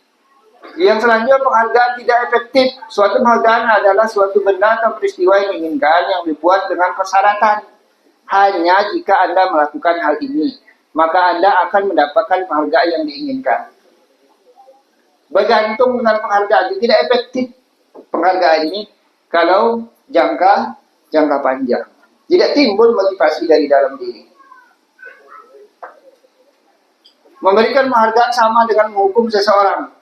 Yang selanjutnya, penghargaan tidak efektif. Suatu penghargaan adalah suatu benda atau peristiwa yang diinginkan yang dibuat dengan persyaratan. Hanya jika Anda melakukan hal ini, maka Anda akan mendapatkan penghargaan yang diinginkan. Bergantung dengan penghargaan, tidak efektif penghargaan ini kalau jangka panjang. Tidak timbul motivasi dari dalam diri. Memberikan penghargaan sama dengan menghukum seseorang.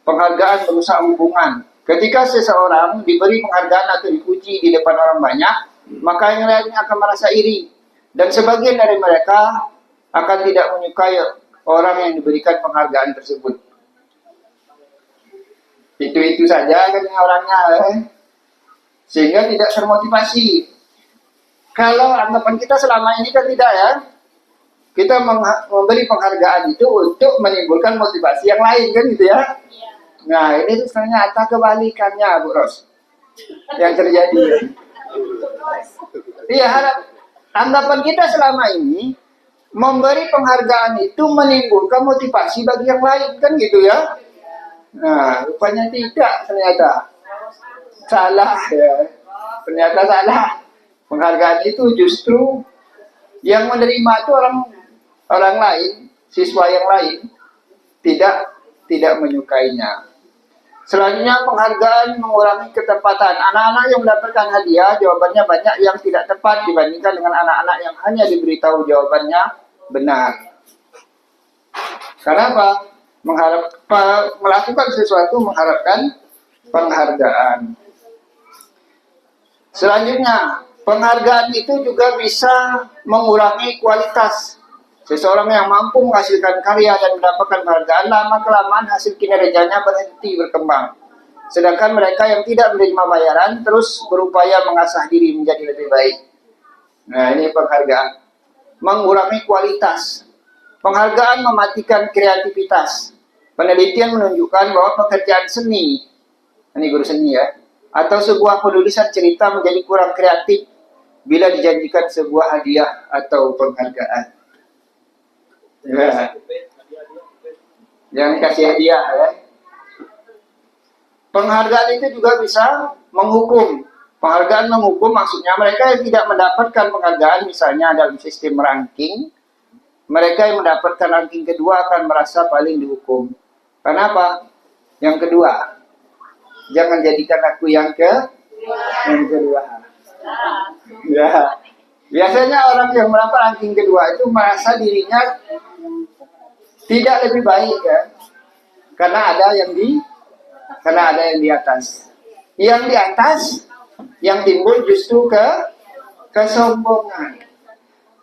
Penghargaan merusak hubungan. Ketika seseorang diberi penghargaan atau dipuji di depan orang banyak, maka yang lainnya akan merasa iri. Dan sebagian dari mereka akan tidak menyukai orang yang diberikan penghargaan tersebut. Itu saja kan orangnya, sehingga tidak termotivasi. Kalau anggapan kita selama ini kan tidak ya. Kita memberi penghargaan itu untuk menimbulkan motivasi yang lain kan gitu ya. Nah ini ternyata kebalikannya Bu Ros yang terjadi. Iya, anggapan kita selama ini memberi penghargaan itu menimbulkan motivasi bagi yang lain kan gitu ya. Nah rupanya tidak, ternyata salah ya. Ternyata salah. Penghargaan itu justru yang menerima itu orang lain, siswa yang lain tidak menyukainya. Selanjutnya, penghargaan mengurangi ketepatan. Anak-anak yang mendapatkan hadiah, jawabannya banyak yang tidak tepat dibandingkan dengan anak-anak yang hanya diberitahu jawabannya benar. Kenapa? Melakukan sesuatu mengharapkan penghargaan. Selanjutnya, penghargaan itu juga bisa mengurangi kualitas. Seseorang yang mampu menghasilkan karya dan mendapatkan penghargaan, lama-kelamaan hasil kinerjanya berhenti berkembang. Sedangkan mereka yang tidak menerima bayaran terus berupaya mengasah diri menjadi lebih baik. Nah ini penghargaan. Mengurangi kualitas. Penghargaan mematikan kreativitas. Penelitian menunjukkan bahwa pekerjaan seni, ini guru seni ya, atau sebuah penulisan cerita menjadi kurang kreatif bila dijanjikan sebuah hadiah atau penghargaan. Ya. Yang kasih hadiah ya. Penghargaan itu juga bisa menghukum. Penghargaan menghukum maksudnya mereka yang tidak mendapatkan penghargaan misalnya dalam sistem ranking, mereka yang mendapatkan ranking kedua akan merasa paling dihukum. Kenapa? Yang kedua, jangan jadikan aku yang kedua. Ya. Biasanya orang yang mendapat ranking kedua itu merasa dirinya tidak lebih baik ya, karena ada yang di atas. Yang di atas yang timbul justru kesombongan.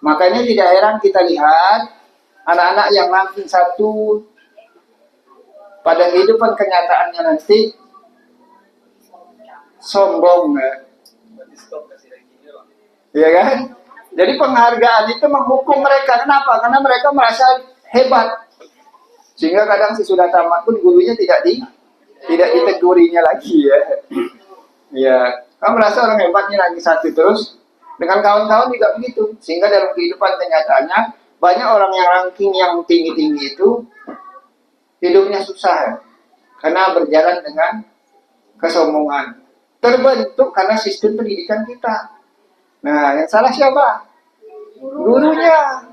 Makanya tidak heran kita lihat anak-anak yang ranking 1 pada kehidupan kenyataannya nanti sombong ya kan? Jadi penghargaan itu menghukum mereka. Kenapa? Karena mereka merasa hebat. Sehingga kadang sesudah tamat pun gurunya tidak ditegurinya lagi ya. Ya, kamu merasa orang hebatnya lagi satu terus. Dengan kawan-kawan juga begitu. Sehingga dalam kehidupan kenyataannya banyak orang yang ranking yang tinggi-tinggi itu hidupnya susah ya. Karena berjalan dengan kesombongan. Terbentuk karena sistem pendidikan kita. Nah, yang salah siapa? Gurunya.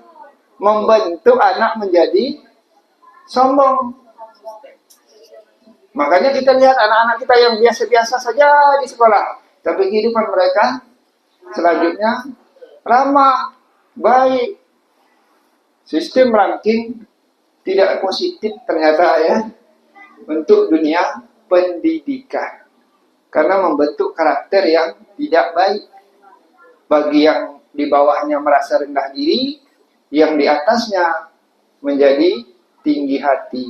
Membentuk anak menjadi sombong. Makanya kita lihat anak-anak kita yang biasa-biasa saja di sekolah. Tapi kehidupan mereka selanjutnya ramah, baik. Sistem ranking tidak positif ternyata ya untuk dunia pendidikan. Karena membentuk karakter yang tidak baik. Bagi yang di bawahnya merasa rendah diri, yang di atasnya menjadi tinggi hati.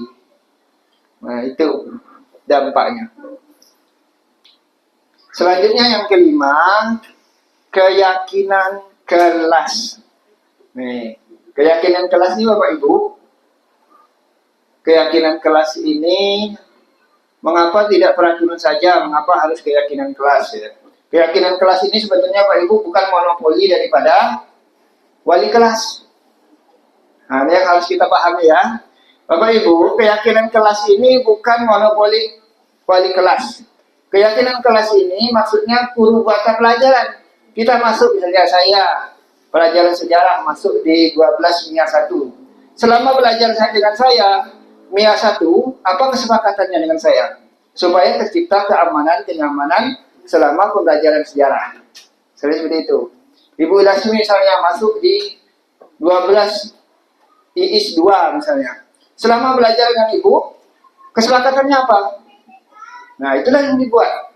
Nah, itu dampaknya. Selanjutnya yang kelima, keyakinan kelas. Nih, keyakinan kelas ini Bapak Ibu. Keyakinan kelas ini mengapa tidak peraturan saja, mengapa harus keyakinan kelas ya? Keyakinan kelas ini sebetulnya Pak Ibu bukan monopoli daripada wali kelas. Nah, ini yang harus kita pahami ya. Bapak Ibu, keyakinan kelas ini bukan monopoli wali kelas. Keyakinan kelas ini maksudnya guru mata pelajaran. Kita masuk, misalnya saya pelajaran sejarah masuk di 12 MIA 1. Selama belajar dengan saya MIA 1, apa kesepakatannya dengan saya? Supaya tercipta keamanan, kenyamanan selama pembelajaran sejarah. Seperti itu. Ibu Ilasmi misalnya masuk di 12 IIS 2 misalnya. Selama belajar dengan ibu, kesepakatannya apa? Nah, itulah yang dibuat.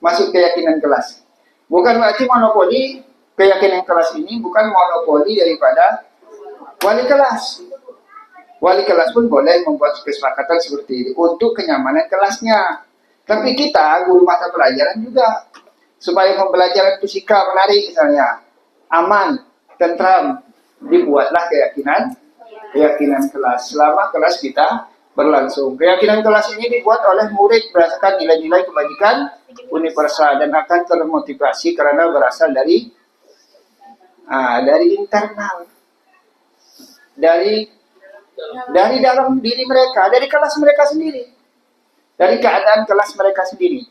Masuk keyakinan kelas. Bukan berarti monopoli, keyakinan kelas ini bukan monopoli daripada wali kelas. Wali kelas pun boleh membuat kesepakatan seperti itu untuk kenyamanan kelasnya. Tapi kita, guru mata pelajaran juga, supaya pembelajaran fisika menarik misalnya, aman, tentram, dibuatlah keyakinan kelas. Selama kelas kita berlangsung. Keyakinan kelas ini dibuat oleh murid berdasarkan nilai-nilai kebajikan universal dan akan termotivasi karena berasal dari internal. Dari dalam diri mereka, dari kelas mereka sendiri. Dari keadaan kelas mereka sendiri.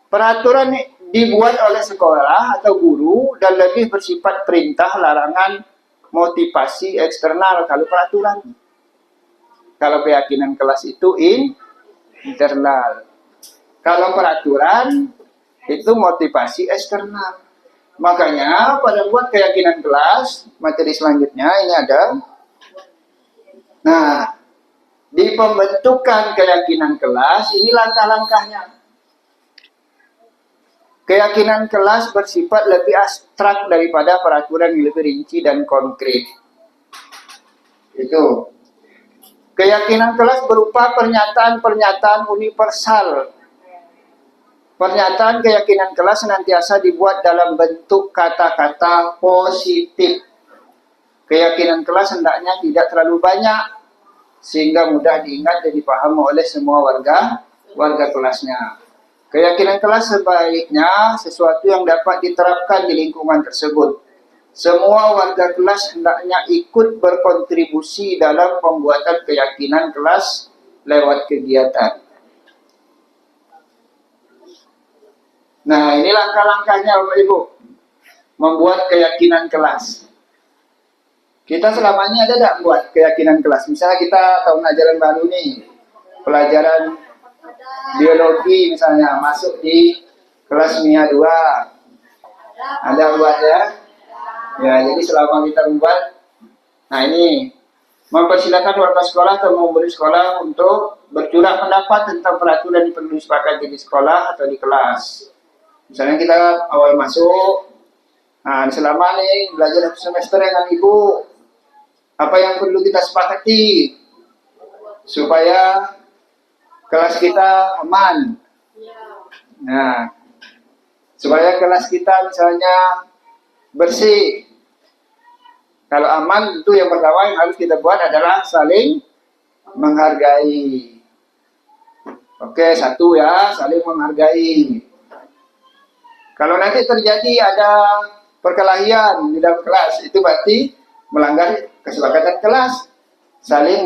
Peraturan dibuat oleh sekolah atau guru dan lebih bersifat perintah, larangan, motivasi eksternal kalau peraturan. Kalau keyakinan kelas itu internal. Kalau peraturan itu motivasi eksternal. Makanya pada buat keyakinan kelas, materi selanjutnya ini ada. Nah, di pembentukan keyakinan kelas, ini langkah-langkahnya. Keyakinan kelas bersifat lebih abstrak daripada peraturan yang lebih rinci dan konkret. Itu. Keyakinan kelas berupa pernyataan-pernyataan universal. Pernyataan keyakinan kelas senantiasa dibuat dalam bentuk kata-kata positif. Keyakinan kelas hendaknya tidak terlalu banyak, sehingga mudah diingat dan dipahami oleh semua warga kelasnya. Keyakinan kelas sebaiknya sesuatu yang dapat diterapkan di lingkungan tersebut. Semua warga kelas hendaknya ikut berkontribusi dalam pembuatan keyakinan kelas lewat kegiatan. Nah, ini langkah-langkahnya Bapak Ibu. Membuat keyakinan kelas. Kita selama ini ada tidak buat keyakinan kelas? Misalnya kita tahun ajaran baru nih, pelajaran biologi misalnya, masuk di kelas MIA 2. Ada buat ya? Ya, jadi selama kita membuat, nah ini, mempersilakan warga sekolah atau murid sekolah untuk bercurah pendapat tentang peraturan yang perlu disepakati di sekolah atau di kelas. Misalnya kita awal masuk, nah selama nih belajar semester dengan ibu, apa yang perlu kita sepakati supaya kelas kita aman. Nah, supaya kelas kita misalnya bersih, Kalau aman itu yang pertama yang harus kita buat adalah saling menghargai. Oke, satu ya, saling menghargai. Kalau nanti terjadi ada perkelahian di dalam kelas, itu berarti melanggar kesepakatan kelas. Saling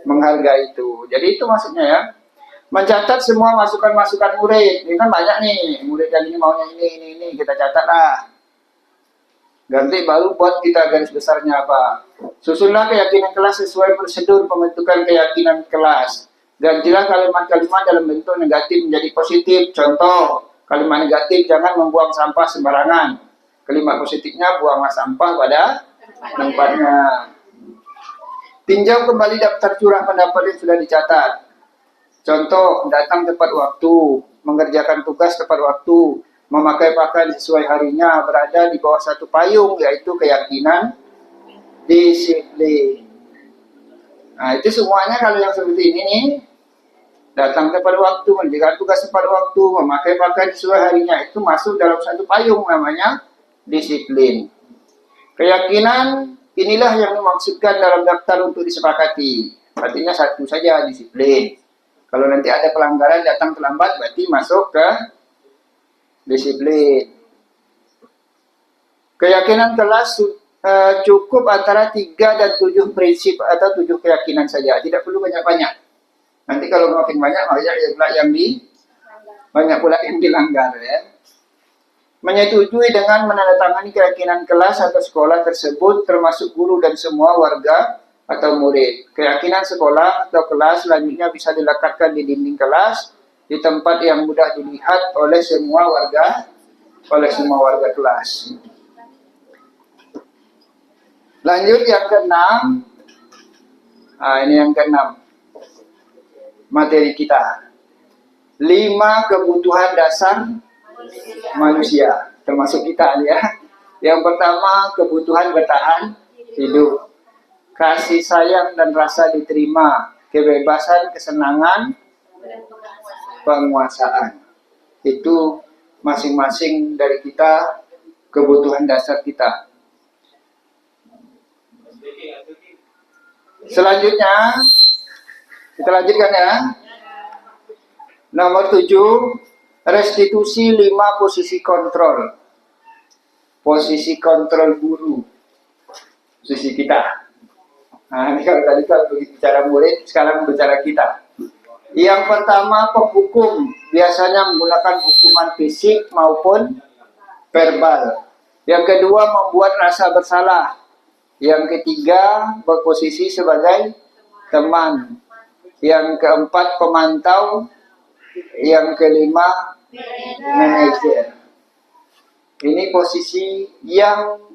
menghargai itu. Jadi itu maksudnya ya. Mencatat semua masukan-masukan murid. Ini kan banyak nih, murid yang ini maunya ini, kita catat lah. Nanti baru buat kita garis besarnya apa. Susunlah keyakinan kelas sesuai prosedur pembentukan keyakinan kelas. Gantilah kalimat-kalimat dalam bentuk negatif menjadi positif. Contoh, kalimat negatif jangan membuang sampah sembarangan. Kalimat positifnya buanglah sampah pada tempatnya. Tinjau kembali daftar curah pendapat yang sudah dicatat. Contoh, datang tepat waktu, mengerjakan tugas tepat waktu, memakai pakaian sesuai harinya, berada di bawah satu payung, yaitu keyakinan disiplin. Nah, itu semuanya kalau yang seperti ini nih, datang tepat waktu, mengerjakan tugas tepat waktu, memakai pakaian sesuai harinya, itu masuk dalam satu payung, namanya disiplin. Keyakinan inilah yang dimaksudkan dalam daftar untuk disepakati. Artinya satu saja, disiplin. Kalau nanti ada pelanggaran datang terlambat, berarti masuk ke disiplin. Keyakinan kelas cukup antara 3 dan 7 prinsip atau 7 keyakinan saja. Tidak perlu banyak-banyak. Nanti kalau makin banyak banyak pula yang dilanggar ya. Menyetujui dengan menandatangani keyakinan kelas atau sekolah tersebut termasuk guru dan semua warga atau murid. Keyakinan sekolah atau kelas selanjutnya bisa dilekatkan di dinding kelas di tempat yang mudah dilihat oleh semua warga kelas. Lanjut yang keenam. Ini yang keenam. Materi kita. 5 kebutuhan dasar manusia, termasuk kita ya. Yang pertama, kebutuhan bertahan hidup. Kasih sayang dan rasa diterima, kebebasan, kesenangan, penguasaan. Itu masing-masing dari kita kebutuhan dasar kita. Selanjutnya kita lanjutkan ya. Nomor 7, restitusi 5 posisi kontrol. Posisi kontrol guru. Posisi kita. Nah, ini kalau tadi bicara murid, sekarang bicara kita. Yang pertama, penghukum. Biasanya menggunakan hukuman fisik maupun verbal. Yang kedua, membuat rasa bersalah. Yang ketiga, berposisi sebagai teman. Yang keempat, pemantau. Yang kelima, manajer. Ini posisi yang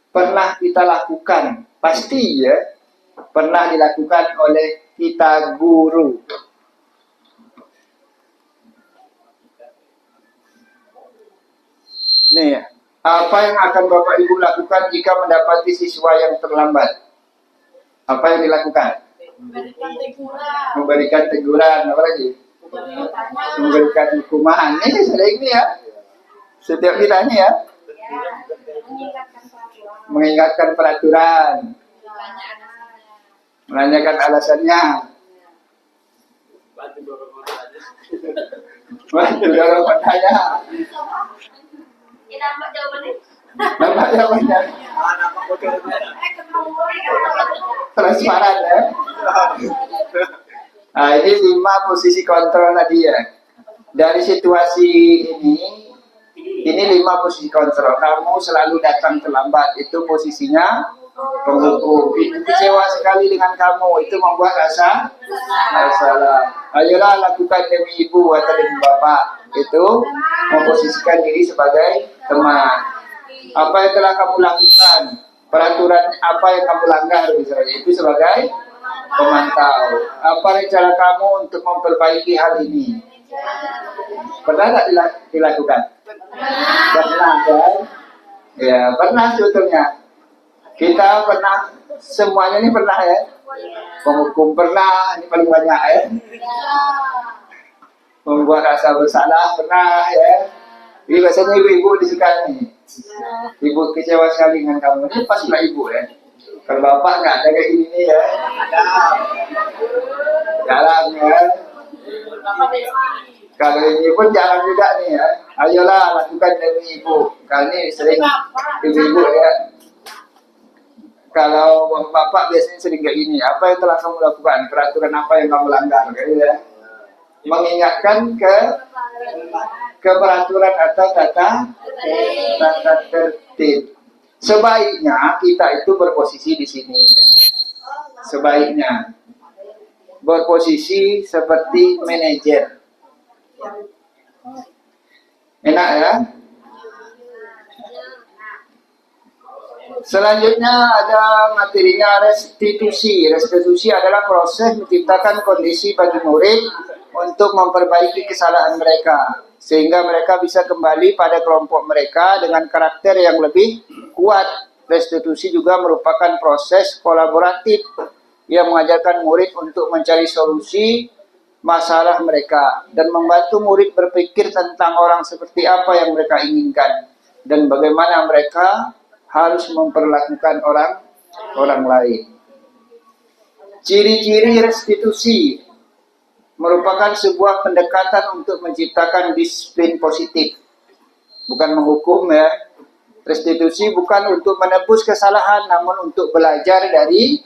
pernah kita lakukan. Pasti ya, pernah dilakukan oleh kita guru. Nih, apa yang akan Bapak Ibu lakukan jika mendapati siswa yang terlambat? Apa yang dilakukan? Memberikan teguran. Apa lagi? Memberikan hukuman. Ini sering ini ya. Setiap kita ini ya. Mengingatkan peraturan, menanyakan alasannya, bantu dorong bertanya. Nampak jawabannya. Transparan ya. Nah, ini 5 posisi kontrol tadi ya. Dari situasi ini 5 posisi kontrol. Kamu selalu datang terlambat, itu posisinya penghukum. Itu kecewa sekali dengan kamu, itu membuat rasa salah. Ayolah lakukan demi ibu atau demi bapak. Itu memposisikan diri sebagai teman. Apa yang telah kamu lakukan, peraturan apa yang kamu langgar misalnya, itu sebagai pemantau. Apa rencana kamu untuk memperbaiki hal ini? Pernah tak dilakukan? Pernah kan? Ya, pernah sebetulnya. Kita pernah, semuanya ini pernah ya. Penghukum pernah, ini paling banyak ya. Membuat rasa bersalah pernah ya. Ini biasanya ibu-ibu disukai nih. Ibu kecewa sekali dengan kamu. Ini paslah ibu ya. Kalau bapak nggak ada kayak gini ya. Jarang ya. Kalau ini pun jarang juga nih ya. Ayolah lakukan demi ibu. Kali ini sering ibu-ibu ya. Kalau bapak biasanya sering kayak gini. Apa yang telah kamu lakukan? Peraturan apa yang kamu langgar? Gitu ya. Mengingatkan ke peraturan atau tata tertib. Sebaiknya kita itu berposisi di sini. Sebaiknya berposisi seperti manajer. Enak ya? Selanjutnya ada materinya restitusi. Restitusi adalah proses menciptakan kondisi bagi murid untuk memperbaiki kesalahan mereka, sehingga mereka bisa kembali pada kelompok mereka dengan karakter yang lebih kuat. Restitusi juga merupakan proses kolaboratif yang mengajarkan murid untuk mencari solusi masalah mereka dan membantu murid berpikir tentang orang seperti apa yang mereka inginkan dan bagaimana mereka harus memperlakukan orang lain. Ciri-ciri restitusi merupakan sebuah pendekatan untuk menciptakan disiplin positif, bukan menghukum ya. Restitusi bukan untuk menebus kesalahan, namun untuk belajar dari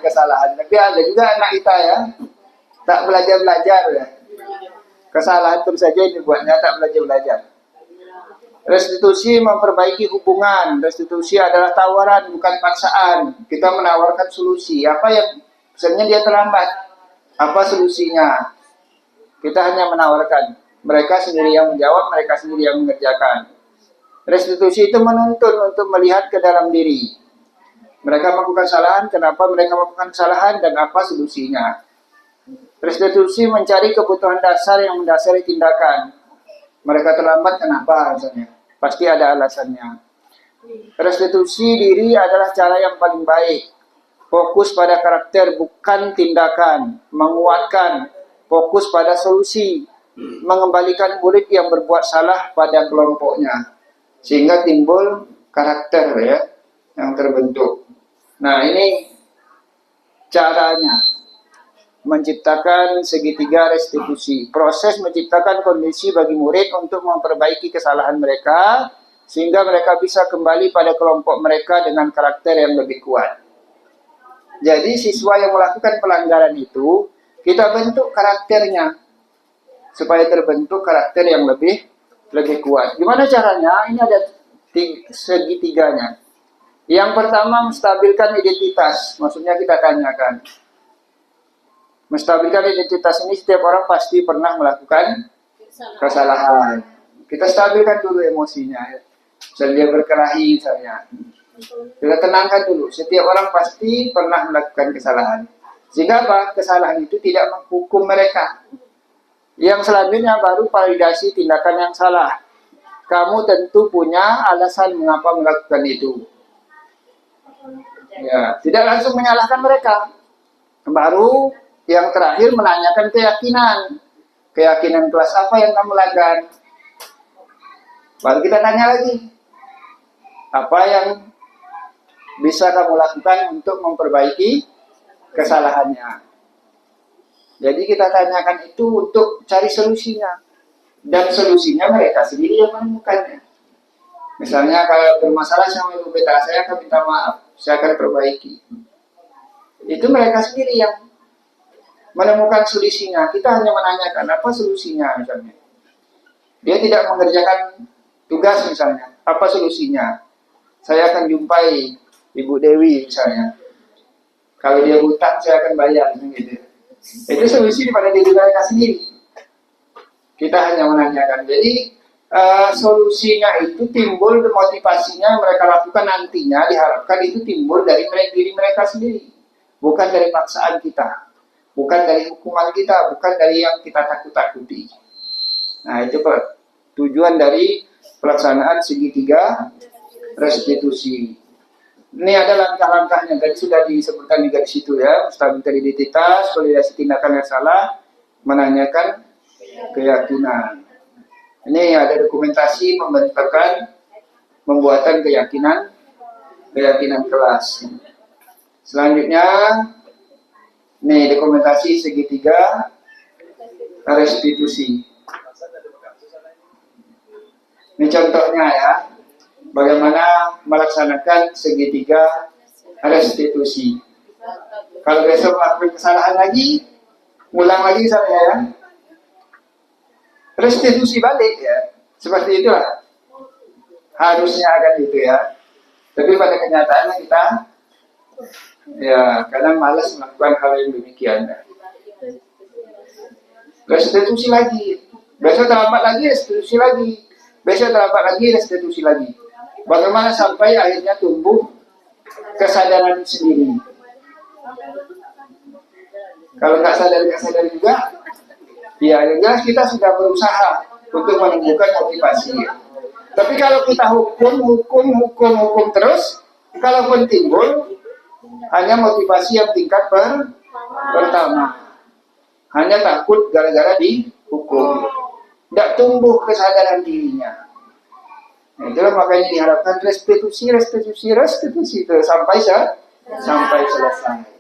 kesalahan. Tapi ada juga anak kita ya, tak belajar ya. Kesalahan terus saja dibuatnya, tak belajar. Restitusi memperbaiki hubungan. Restitusi adalah tawaran, bukan paksaan. Kita menawarkan solusi. Apa yang misalnya dia terlambat, apa solusinya? Kita hanya menawarkan. Mereka sendiri yang menjawab, mereka sendiri yang mengerjakan. Restitusi itu menuntun untuk melihat ke dalam diri. Mereka melakukan kesalahan, kenapa mereka melakukan kesalahan, dan apa solusinya. Restitusi mencari kebutuhan dasar yang mendasari tindakan. Mereka terlambat, kenapa misalnya? Pasti ada alasannya. Restitusi diri adalah cara yang paling baik. Fokus pada karakter, bukan tindakan. Menguatkan, fokus pada solusi. Mengembalikan murid yang berbuat salah pada kelompoknya. Sehingga timbul karakter ya, yang terbentuk. Nah ini caranya. Menciptakan segitiga restitusi. Proses menciptakan kondisi bagi murid untuk memperbaiki kesalahan mereka, sehingga mereka bisa kembali pada kelompok mereka dengan karakter yang lebih kuat. Jadi siswa yang melakukan pelanggaran itu, kita bentuk karakternya, supaya terbentuk karakter yang lebih kuat. Gimana caranya? Ini ada segitiganya. Yang pertama, menstabilkan identitas. Maksudnya kita tanyakan. Menstabilkan identitas ini, setiap orang pasti pernah melakukan kesalahan. Kita stabilkan dulu emosinya. Misalnya dia berkelahi misalnya. Kita tenangkan dulu. Setiap orang pasti pernah melakukan kesalahan. Sehingga apa? Kesalahan itu tidak menghukum mereka. Yang selanjutnya baru validasi tindakan yang salah. Kamu tentu punya alasan mengapa melakukan itu. Ya, tidak langsung menyalahkan mereka. Baru yang terakhir menanyakan keyakinan. Keyakinan kelas apa yang kamu lakukan? Baru kita tanya lagi. Apa yang bisa kamu lakukan untuk memperbaiki kesalahannya? Jadi kita tanyakan itu untuk cari solusinya. Dan solusinya mereka sendiri yang menemukannya. Misalnya kalau bermasalah sama ibu beta, saya akan minta maaf. Saya akan perbaiki. Itu mereka sendiri yang menemukan solusinya. Kita hanya menanyakan apa solusinya misalnya. Dia tidak mengerjakan tugas misalnya. Apa solusinya? Saya akan jumpai Ibu Dewi misalnya. Kalau dia hutang saya akan bayar gitu. Itu solusi pada diri mereka sendiri. Kita hanya menanyakan. Jadi solusinya itu timbul, motivasinya mereka lakukan nantinya diharapkan itu timbul dari diri mereka sendiri. Bukan dari paksaan kita. Bukan dari hukuman kita, bukan dari yang kita takut-takuti. Nah, itu tujuan dari pelaksanaan segitiga restitusi. Ini ada langkah-langkahnya, tadi sudah disebutkan juga di situ ya. Stabilitas identitas, validasi tindakan yang salah, menanyakan keyakinan. Ini ada dokumentasi pembuatan keyakinan kelas. Selanjutnya, nih dokumentasi segitiga restitusi. Ini contohnya ya, bagaimana melaksanakan segitiga restitusi. Kalau besok melakukan kesalahan lagi, ulang lagi saya ya. Restitusi balik ya, seperti itulah. Harusnya akan gitu ya. Tapi pada kenyataannya kita ya kadang malas melakukan hal yang demikian. Restitusi lagi, besok terlambat lagi restitusi lagi, besok terlambat lagi restitusi lagi. Bagaimana sampai akhirnya tumbuh kesadaran sendiri. Kalau nggak sadar juga, ya jelas kita sudah berusaha untuk menumbuhkan motivasi. Tapi kalau kita hukum terus, kalaupun timbul hanya motivasi yang tingkat pertama, hanya takut gara-gara dihukum, tidak tumbuh kesadaran dirinya. Nah, itulah makanya diharapkan restitusi itu sampai selesai.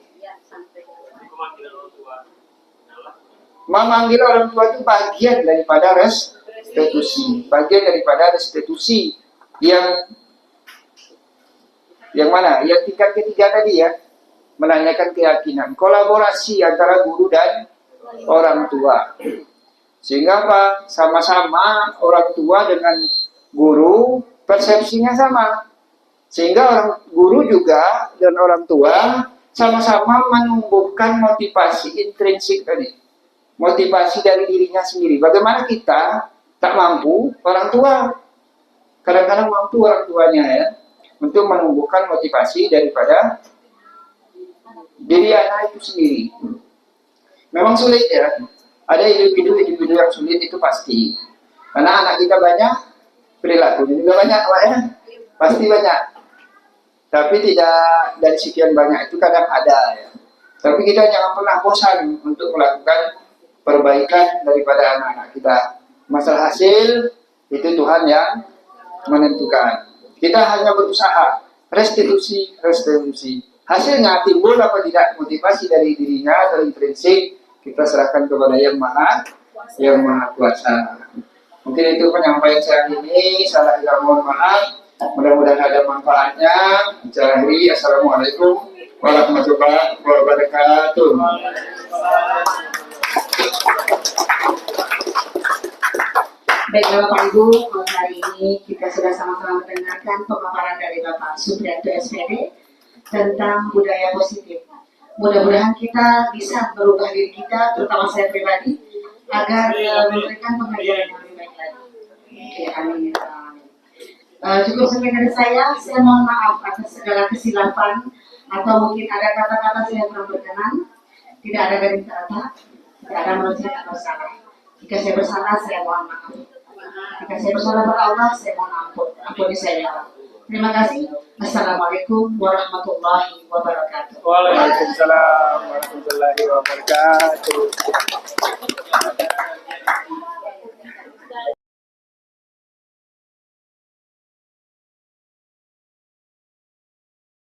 Memanggil orang tua itu bagian daripada restitusi, yang mana? Yang tingkat ketiga tadi ya, menanyakan keyakinan, kolaborasi antara guru dan orang tua. Sehingga apa? Sama-sama orang tua dengan guru persepsinya sama. Sehingga orang guru juga dan orang tua sama-sama menumbuhkan motivasi intrinsik tadi. Motivasi dari dirinya sendiri. Bagaimana kita tak mampu, orang tua kadang-kadang mampu orang tuanya ya, untuk menumbuhkan motivasi daripada diri anak itu sendiri. Memang sulit ya. Ada individu yang sulit itu pasti. Karena anak kita banyak, perilakunya juga banyak, Pak ya. Pasti banyak. Tapi tidak dari sekian banyak itu kadang ada ya. Tapi kita jangan pernah bosan untuk melakukan perbaikan daripada anak-anak kita. Masalah hasil itu Tuhan yang menentukan. Kita hanya berusaha restitusi. Hasilnya timbul apa tidak motivasi dari dirinya atau intrinsik, kita serahkan kepada yang maha kuasa. Mungkin itu penyampaian saya ini. Salah tidak mohon maaf. Mudah-mudahan ada manfaatnya. Bicara hari. Assalamualaikum warahmatullahi wabarakatuh. Baiklah Bapak Ibu, hari ini kita sudah sama-sama mendengarkan pemaparan dari Bapak Supriyanto SPD tentang budaya positif. Mudah-mudahan kita bisa berubah diri kita, terutama saya pribadi, agar memberikan pembelajaran yang lebih baik lagi. Oke, amin. Cukup sekian dari saya mohon maaf atas segala kesilapan atau mungkin ada kata-kata saya kurang berkenan. Tidak ada garis kata, tidak ada manusia yang bersalah. Jika saya bersalah, saya mohon maaf. Jika saya bersalah pada Allah, saya mohon ampuni saya. Terima kasih. Assalamualaikum warahmatullahi wabarakatuh. Waalaikumsalam warahmatullahi wabarakatuh.